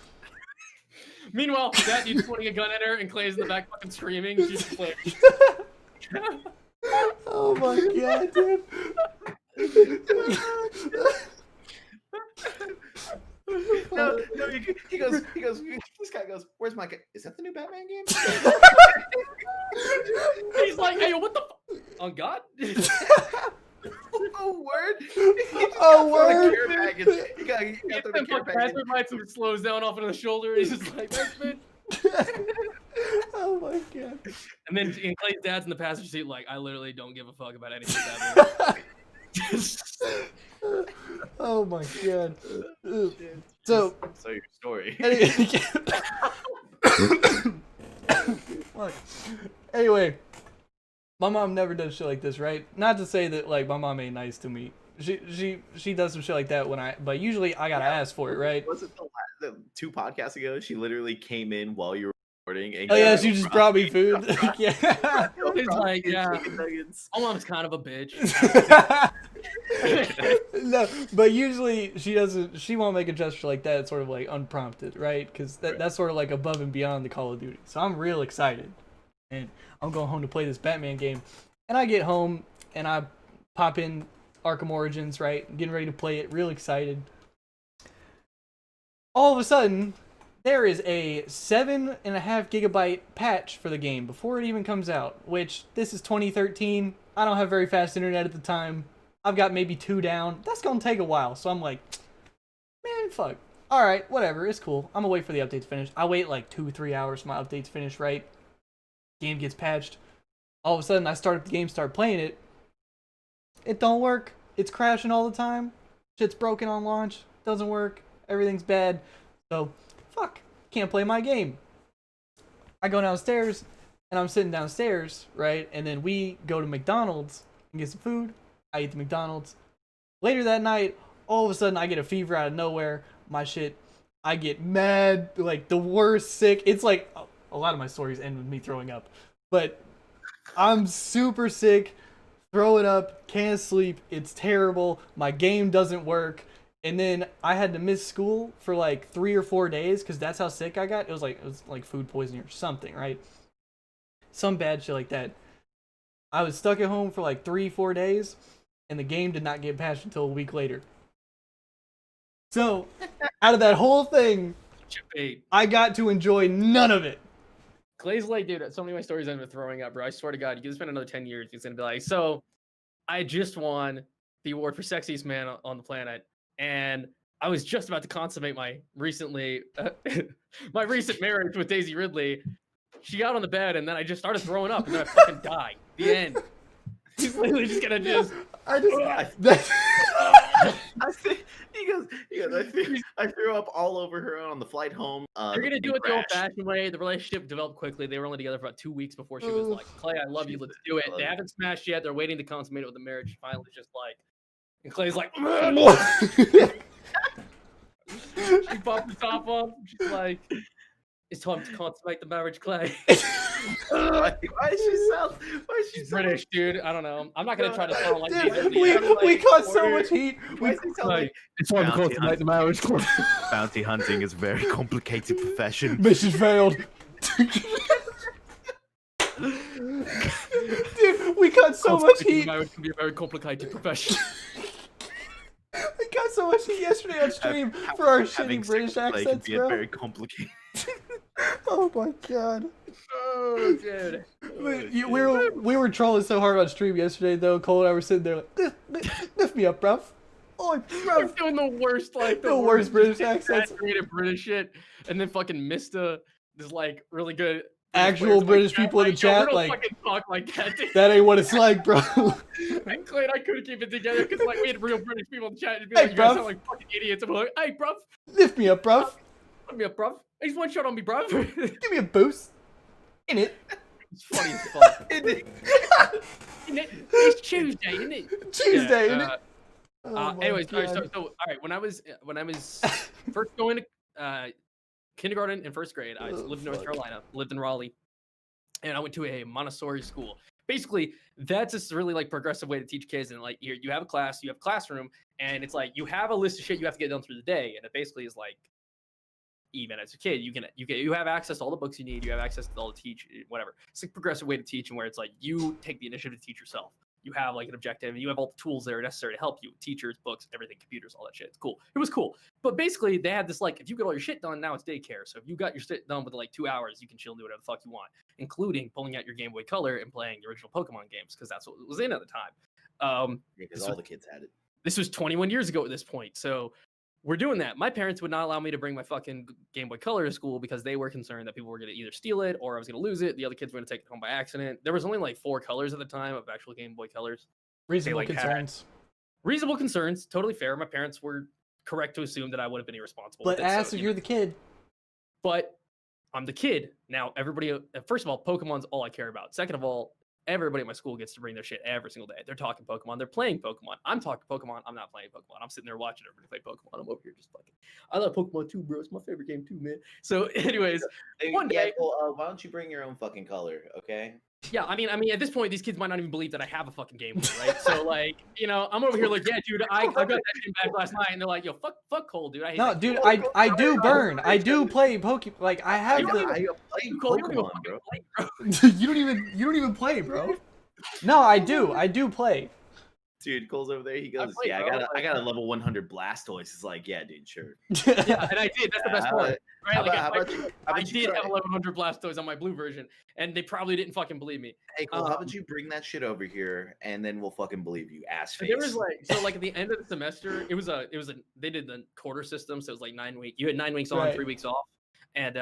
Meanwhile, Dad dude's pointing a gun at her, and Clay's in the back fucking screaming. She's just like. Oh my god, dude. No, he goes, this guy goes, where's my, is that the new Batman game? He's like, hey, what the on God? Oh, word. Oh, word. He got the care package. Hazard lights and slows down off into the shoulder, and he's just like, thanks, bitch. Oh my god. And then Clay's dad's in the passenger seat, like, I literally don't give a fuck about anything Batman. Oh my god. So your story. Anyway, my mom never does shit like this, right? Not to say that like my mom ain't nice to me. She does some shit like that but usually I gotta ask for it, right? Was it the 2 podcasts ago? She literally came in while you were recording. And Oh yeah, she just brought me food. Yeah. It's like, yeah, my mom's kind of a bitch. No, but usually she won't make a gesture like that, sort of like unprompted, right? Because that's sort of like above and beyond the Call of Duty. So I'm real excited, and I'm going home to play this Batman game. And I get home and I pop in Arkham Origins, right? Getting ready to play it, real excited. All of a sudden, there is a 7.5 gigabyte patch for the game before it even comes out, which this is 2013. I don't have very fast internet at the time. I've got maybe 2 down. That's going to take a while. So I'm like, man, fuck. All right, whatever. It's cool. I'm going to wait for the update to finish. I wait like 2-3 hours for my update to finish, right? Game gets patched. All of a sudden, I start up the game, start playing it. It don't work. It's crashing all the time. Shit's broken on launch. Doesn't work. Everything's bad. So, fuck. Can't play my game. I go downstairs, and I'm sitting downstairs, right? And then we go to McDonald's and get some food. I eat the McDonald's. Later that night, all of a sudden, I get a fever out of nowhere. My shit, I get mad, like the worst sick. It's like, a lot of my stories end with me throwing up. But I'm super sick, throwing up, can't sleep. It's terrible. My game doesn't work. And then I had to miss school for like 3 or 4 days because that's how sick I got. It was like food poisoning or something, right? Some bad shit like that. I was stuck at home for like 3-4 days, and the game did not get patched until a week later. So, out of that whole thing, I got to enjoy none of it. Clay's like, dude, so many of my stories end with throwing up, bro. I swear to God, you can spend another 10 years. He's gonna be like, so I just won the award for sexiest man on the planet, and I was just about to consummate my recent marriage with Daisy Ridley. She got on the bed, and then I just started throwing up, and then I fucking died. The end. He's literally just gonna just. He goes, I threw up all over her on the flight home. They're gonna do it the old-fashioned way. The relationship developed quickly. They were only together for about 2 weeks before she was like, "Clay, I love you. Let's do it." They haven't smashed yet. They're waiting to consummate it with the marriage. She finally just like, and Clay's like, she popped the top off. She's like, "It's time to consummate the marriage, Clay." Why is she British, dude? I don't know. I'm not gonna try to sound like dude, we caught so much heat. It's time to consummate the marriage, Clay. Bounty hunting is a very complicated profession. Mission failed. Dude, we got so much heat. Marriage can be a very complicated profession. We got so much heat yesterday on stream for our shitty British accents, bro. Very complicated. Oh my God. Oh, dude. We were trolling so hard on stream yesterday, though. Cole and I were sitting there like, lift me up, bruv. Oh, We're doing the worst, like the worst British accents. British shit, and then fucking Mista is like really good. Actual British people in the chat, don't like, fucking talk like that, dude. That ain't what it's like, bro. And Clay and I couldn't keep it together because like we had real British people in the chat and be Hey, like, you guys bruv. sound like fucking idiots. I'm like, hey, bruv, Lift me up, bruv. lift me up, bruv. He's one shot on me, bruv. Give me a boost. In it. It's funny as fuck. Isn't it? Isn't it? It's Tuesday, isn't it? Tuesday, Yeah, isn't it? Oh my anyways, God. so all right, when I was first going to kindergarten and first grade, I lived in North Carolina, lived in Raleigh, and I went to a Montessori school. Basically, that's just really like progressive way to teach kids. And like you have a class, you have a classroom, and it's like you have a list of shit you have to get done through the day, and it basically is like, even as a kid, you have access to all the books you need, you have access to all the teach, whatever. It's a progressive way to teach, and where it's like you take the initiative to teach yourself. You have like an objective, and you have all the tools that are necessary to help you: teachers, books, everything, computers, all that shit. It's cool. It was cool. But basically, they had this like, if you get all your shit done, now it's daycare. So if you got your shit done within like 2 hours, you can chill and do whatever the fuck you want, including pulling out your Game Boy Color and playing the original Pokemon games, because that's what was in at the time. Because all the kids had it. This was 21 years ago at this point. So we're doing that. My parents would not allow me to bring my fucking Game Boy Color to school because they were concerned that people were going to either steal it or I was going to lose it. The other kids were going to take it home by accident. There was only like 4 colors at the time of actual Game Boy Colors. Reasonable like, concerns. Reasonable concerns. Totally fair. My parents were correct to assume that I would have been irresponsible. But with it, as so, if you're the kid. But I'm the kid. Now, everybody, first of all, Pokemon's all I care about. Second of all, everybody at my school gets to bring their shit every single day. They're talking Pokemon. They're playing Pokemon. I'm talking Pokemon. I'm not playing Pokemon. I'm sitting there watching everybody play Pokemon. I'm over here just fucking. I love Pokemon too, bro. It's my favorite game too, man. So, anyways, one day. Well, why don't you bring your own fucking color, okay? Yeah, I mean, at this point, these kids might not even believe that I have a fucking Game Boy, right? So, like, I'm over here like, yeah, dude, I got that game back last night, and they're like, yo, fuck Cole, dude. I hate that dude, game. I do burn. I do play Pokemon. Like, I have You the. Cole, you don't even fucking play, bro. you don't even play, bro. No, I do play. Dude, Cole's over there. He goes, play, bro. I got a level 100 Blastoise. It's like, yeah, dude, sure. Yeah, and I did. That's the best part. Right? How I about you did try- have 1100 Blastoise on my blue version, and they probably didn't fucking believe me. Hey, Cole, how about you bring that shit over here, and then we'll fucking believe you, ass face. There was like at the end of the semester, it was a they did the quarter system, so it was like 9 weeks. You had 9 weeks on, Right. 3 weeks off, and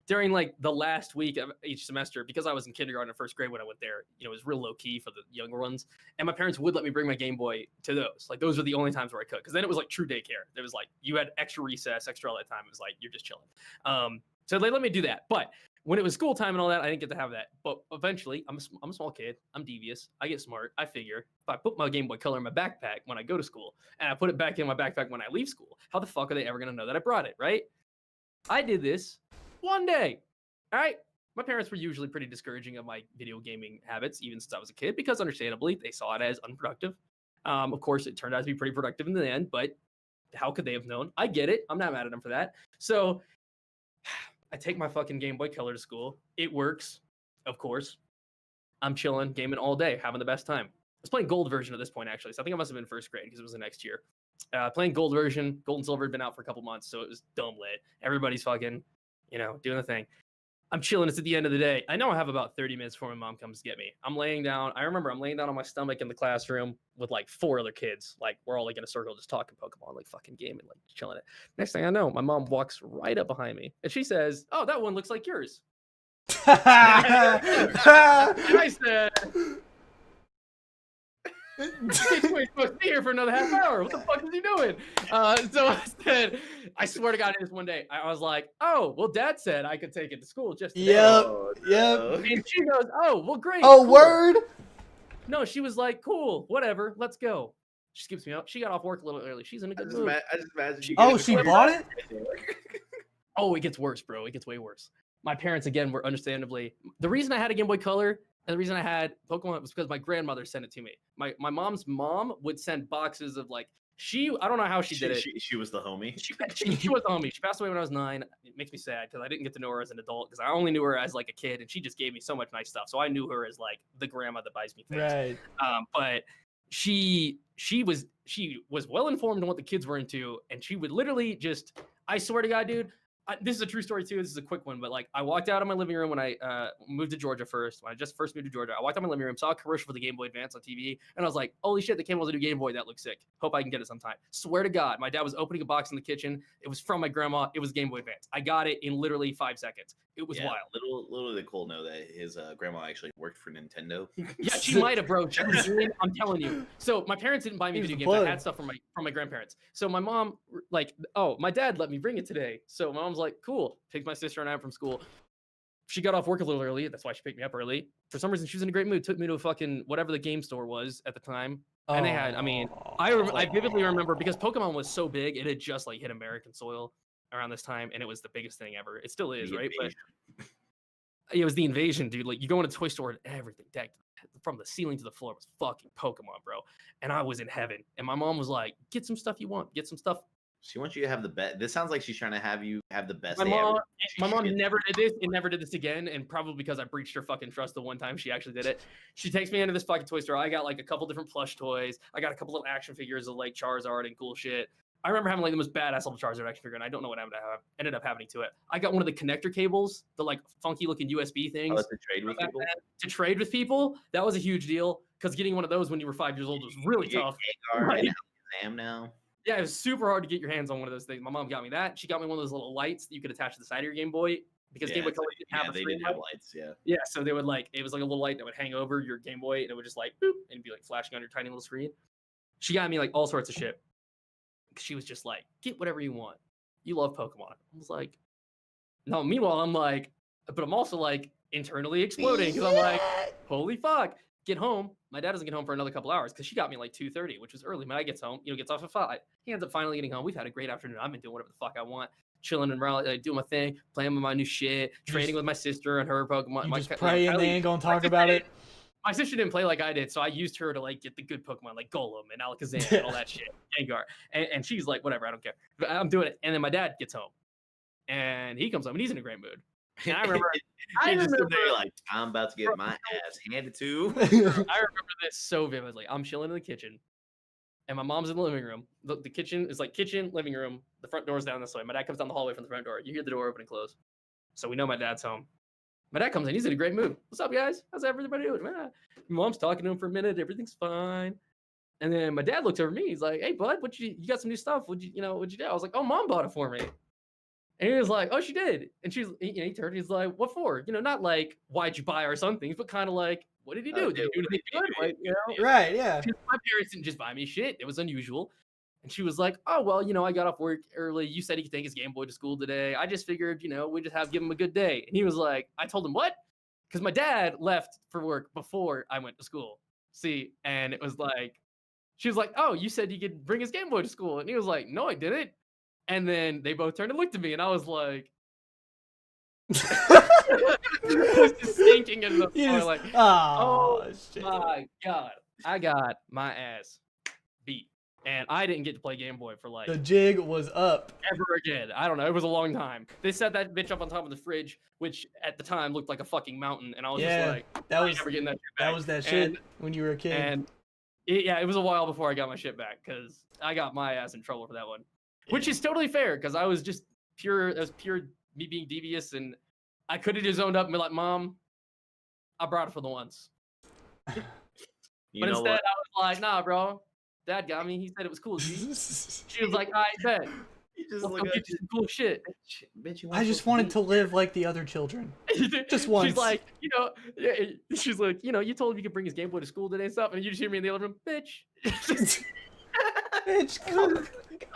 during like the last week of each semester, because I was in kindergarten and first grade when I went there, it was real low key for the younger ones. And my parents would let me bring my Game Boy to those. Like those were the only times where I could, because then it was like true daycare. There was like you had extra recess, extra all that time. It was like you're just chilling. So they let me do that. But when it was school time and all that, I didn't get to have that. But eventually, I'm a small kid. I'm devious. I get smart. I figure if I put my Game Boy Color in my backpack when I go to school and I put it back in my backpack when I leave school, how the fuck are they ever going to know that I brought it, right? I did this one day. All right. My parents were usually pretty discouraging of my video gaming habits, even since I was a kid, because understandably, they saw it as unproductive. Of course, it turned out to be pretty productive in the end, but how could they have known? I get it. I'm not mad at them for that. So I take my fucking Game Boy Color to school. It works, of course. I'm chilling, gaming all day, having the best time. I was playing gold version at this point, actually. So I think I must have been first grade because it was the next year. Playing gold version. Gold and silver had been out for a couple months, so it was dumb lit. Everybody's fucking, doing the thing. I'm chilling. It's at the end of the day. I know I have about 30 minutes before my mom comes to get me. I'm laying down. I remember I'm laying down on my stomach in the classroom with like 4 other kids. Like we're all like in a circle just talking Pokemon, like fucking gaming, like chilling it. Next thing I know, my mom walks right up behind me and she says, "Oh, that one looks like yours." And I said, "Wait, supposed to be here for another half hour. What the fuck is he doing?" So I said, I swear to God, this one day, I was like, "Oh, well, Dad said I could take it to school just today." Yep. And she goes, "Oh, well, great." Oh, cool. word. No, she was like, "Cool, whatever, let's go." She skips me up. She got off work a little early. She's in a good mood. I just imagine. She bought it? Oh, it gets worse, bro. It gets way worse. My parents, again, were understandably... The reason I had a Game Boy Color and the reason I had Pokemon was because my grandmother sent it to me. My mom's mom would send boxes of like... I don't know how she did it. She was the homie. She was the homie. She passed away when I was 9. It makes me sad because I didn't get to know her as an adult because I only knew her as like a kid and she just gave me so much nice stuff. So I knew her as like the grandma that buys me things. Right. But she was well informed on what the kids were into, and she would literally just, I swear to God, dude, this is a true story too. This is a quick one, but like I walked out of my living room when I moved to Georgia first. When I just first moved to Georgia, I walked out of my living room, saw a commercial for the Game Boy Advance on TV, and I was like, "Holy shit, they came with a new Game Boy. That looks sick. Hope I can get it sometime." Swear to God, my dad was opening a box in the kitchen. It was from my grandma. It was Game Boy Advance. I got it in literally 5 seconds. It was wild. Little did Cole know that his grandma actually worked for Nintendo. Yeah, she might have, bro. I'm telling you. So my parents didn't buy me video games. I had stuff from my grandparents. So my mom, like, "Oh, my dad let me bring it today." So my mom's like, "Cool." Takes my sister and I from school. She got off work a little early. That's why she picked me up early. For some reason, she was in a great mood. Took me to a fucking whatever the game store was at the time. And they had, I vividly remember because Pokemon was so big, it had just like hit American soil around this time, and it was the biggest thing ever. It still is, right? But it was the invasion, dude. Like you go in a toy store and everything decked from the ceiling to the floor was fucking Pokemon, bro. And I was in heaven. And my mom was like, "Get some stuff you want. Get some stuff." She wants you to have the best. This sounds like she's trying to have you have the best. My mom never did this and never did this again. And probably because I breached her fucking trust the one time she actually did it. She takes me into this fucking toy store. I got like a couple different plush toys. I got a couple little action figures of like Charizard and cool shit. I remember having like the most badass little Charizard action figure, and I don't know what ended up happening to it. I got one of the connector cables, the like funky looking USB things. To trade with people? To trade with people. That was a huge deal because getting one of those when you were 5 years old was really tough. Right. Now. Yeah, it was super hard to get your hands on one of those things. My mom got me that. She got me one of those little lights that you could attach to the side of your Game Boy because Game Boy Color didn't have they didn't have lights. Yeah. Yeah, so they would like, it was like a little light that would hang over your Game Boy and it would just like boop and be like flashing on your tiny little screen. She got me like all sorts of shit. She was just like, "Get whatever you want. You love Pokemon." I was like, no. Meanwhile, I'm like, but I'm also like internally exploding because I'm like, holy fuck. Get home. My dad doesn't get home for another couple hours because she got me like 2:30, which was early. My dad gets home, gets off at 5. He ends up finally getting home. We've had a great afternoon. I've been doing whatever the fuck I want, chilling and around, like, doing my thing, playing with my new shit, training with my sister and her Pokemon. You just pray and they ain't gonna talk about it. My sister didn't play like I did, so I used her to like get the good Pokemon like Golem and Alakazam and all that shit, Gengar. And she's like, "Whatever, I don't care." But I'm doing it. And then my dad gets home, and he comes home, and he's in a great mood. And I remember, like, "I'm about to get my ass handed to." I remember this so vividly. I'm chilling in the kitchen, and my mom's in the living room. The kitchen is like kitchen, living room. The front door's down this way. My dad comes down the hallway from the front door. You hear the door open and close, so we know my dad's home. My dad comes in. He's in a great mood. "What's up, guys? How's everybody doing?" My mom's talking to him for a minute. Everything's fine. And then my dad looks over at me. He's like, "Hey, bud, you got some new stuff? What'd you do?" I was like, "Oh, mom bought it for me." And he was like, "Oh, she did." And he turned. He's like, "What for?" Not like why'd you buy her or some things, but kind of like, what did he do? Did he do anything good? Like, Right, yeah. My parents didn't just buy me shit. It was unusual. And she was like, "Oh, well, I got off work early. You said he could take his Game Boy to school today. I just figured, we just give him a good day." And he was like, I told him what? Because my dad left for work before I went to school. See, and it was like, she was like, "Oh, you said he could bring his Game Boy to school." And he was like, "No, I didn't." And then they both turned and looked at me, and I was like, I was just sinking into the floor, like, oh shit. my God, I got my ass beat. And I didn't get to play Game Boy for like The jig was up. ever again. I don't know. It was a long time. They set that bitch up on top of the fridge, which at the time looked like a fucking mountain. And I was just like, that was never getting that shit back. that was that shit when you were a kid. And it was a while before I got my shit back because I got my ass in trouble for that one, which is totally fair because I was just pure me being devious, and I could have just owned up and be like, "Mom, I brought it for the once." But instead, I was like, "Nah, bro. Dad got me. He said it was cool." She was like, "I bet." You just Let's look go at get you some cool shit. Bitch, you I just wanted to live like the other children. Just once. She's like, she's like, you told him you could bring his Game Boy to school today and stuff, and you just hear me in the other room, bitch. Bitch, come.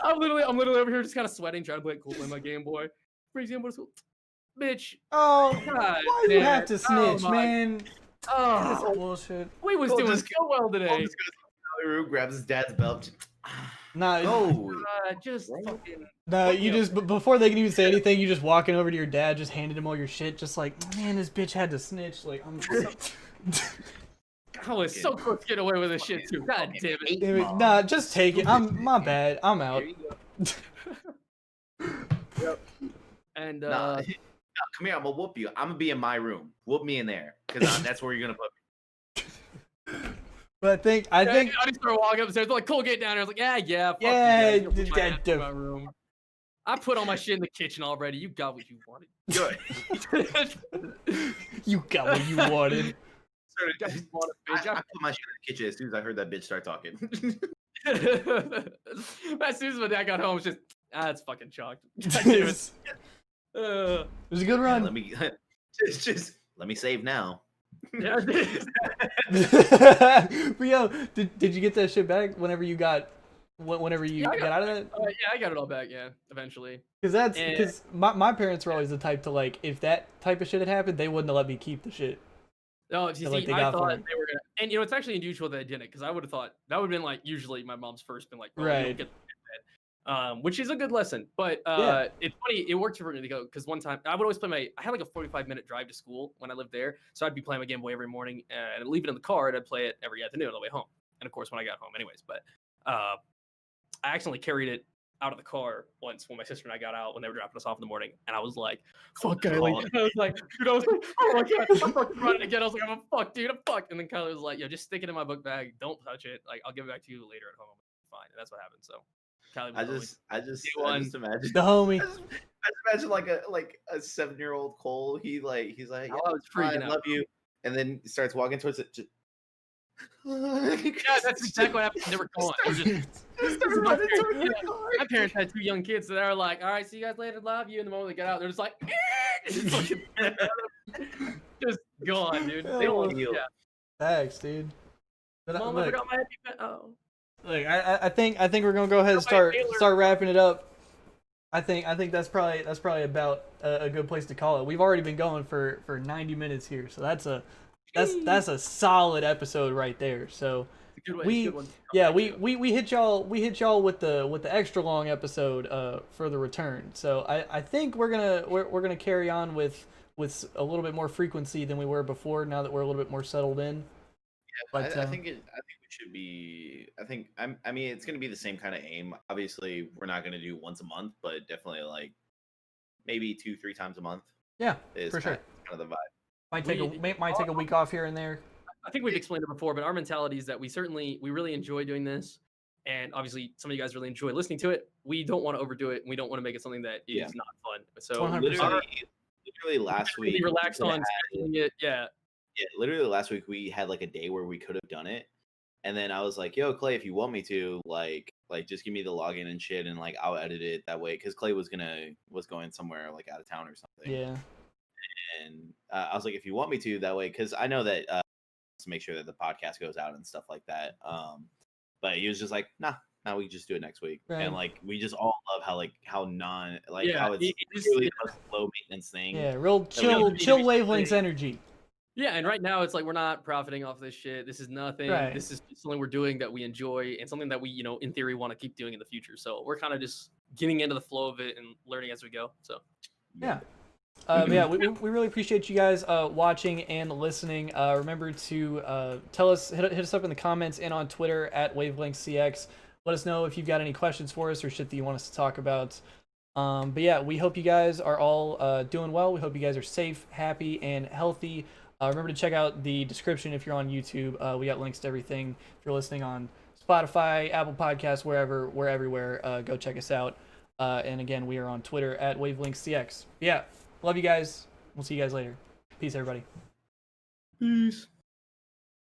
I'm literally over here just kind of sweating, trying to play it cool, playing my Game Boy. Bring his Game Boy to school, bitch. Oh, God, why you have to snitch, my- man? That's Oh, bullshit. we was doing so well today. Just goes to the room, grabs his dad's belt. Nah, Just fucking. nah, you just before they can even say anything, you just walking over to your dad, just handed him all your shit, just like, man, this bitch had to snitch. Like, I'm. I was so close to getting away with this shit too. God damn it. Damn it. Nah, just take it. My bad. I'm out. And Nah, come here. I'm gonna whoop you. I'm gonna be in my room. Whoop me in there, because that's where you're gonna put me. But I think. I just started walking upstairs. They're like, "Cole, get down here." I was like, "Yeah, fuck Yeah, you guys. Get my ass yeah, in my room." I put all my shit in the kitchen already. You got what you wanted. Good. You got what you wanted. I put my shit in the kitchen as soon as I heard that bitch start talking. As soon as my dad got home, it's just, it's fucking chalked. God It damn it. was a good run. Let me let me save now. Yeah, But yo, did you get that shit back whenever you got out of that? I got it all back. Yeah, eventually. Because my parents were always the type to, like, if that type of shit had happened, they wouldn't have let me keep the shit. No, you see, like they I got thought for they it. were gonna, and it's actually unusual that I didn't, because I would have thought that would have been like usually my mom's first been like, "Oh, you don't Right. get the bed," which is a good lesson. But Yeah. it's funny, it worked for me to go because one time I would always play I had like a 45-minute drive to school when I lived there, so I'd be playing my Game Boy every morning and I'd leave it in the car and I'd play it every afternoon on the way home, and of course when I got home, anyways. But I accidentally carried it out of the car once when my sister and I got out when they were dropping us off in the morning, and I was like, "Fuck, Kylie!" I was like, "Oh my God, I'm fucking running again." I was like, "I'm a fuck, dude, I'm fuck." And then Kylie was like, "Yo, just stick it in my book bag. Don't touch it. Like, I'll give it back to you later at home. Fine." And that's what happened. So, Kylie was I just imagine The homie. I just imagine like a 7-year-old Cole. He's like, I was freaking I out. love you, and then starts walking towards it. Just, Yeah, that's exactly what happened. They were gone. My parents had 2 young kids, so they were like, "All right, see you guys later. Love you." And the moment they get out, they're just like, just gone, dude. They don't want to. Yeah. Thanks, dude. But Mom, I forgot my happy pet. Oh. Look, I think we're gonna go ahead and start wrapping it up. I think that's probably about a good place to call it. We've already been going for 90 minutes here, so that's a solid episode right there. So we hit y'all with the extra long episode for the return. So I think we're gonna carry on with a little bit more frequency than we were before. Now that we're a little bit more settled in. But I think we should be. I mean, it's going to be the same kind of aim. Obviously, we're not going to do once a month, but definitely like maybe 2-3 times a month. Yeah, is for sure. Kind of the vibe. Might take a week off here and there. I think we've explained it before, but our mentality is that we really enjoy doing this, and obviously some of you guys really enjoy listening to it. We don't want to overdo it, and we don't want to make it something that is not fun. So 100%. literally last week, we relaxed on it. Yeah. Yeah, literally last week we had like a day where we could have done it, And then I was like, yo, Clay, if you want me to, like just give me the login and shit, and like I'll edit it that way, because Clay was going somewhere like out of town or something. Yeah. And I was like, if you want me to, that way, because I know that to make sure that the podcast goes out and stuff like that. But he was just like, nah, we can just do it next week. Right. And like we just all love how Yeah, how it's really the most low maintenance thing. Yeah, real that we don't chill need to be wavelengths saying. energy. Yeah, and right now it's like we're not profiting off this shit. This is nothing. Right. This is something we're doing that we enjoy and something that we, you know, in theory want to keep doing in the future. So we're kind of just getting into the flow of it and learning as we go. So Yeah. Yeah, we really appreciate you guys watching and listening. Remember to tell us, hit us up in the comments and on Twitter at WavelengthsCX. Let us know if you've got any questions for us or shit that you want us to talk about. But yeah, we hope you guys are all doing well. We hope you guys are safe, happy, and healthy. Remember to check out the description if you're on YouTube. We got links to everything. If you're listening on Spotify, Apple Podcasts, wherever, we're everywhere. Go check us out. And again, we are on Twitter at WavelengthsCX. Yeah, love you guys. We'll see you guys later. Peace, everybody. peace.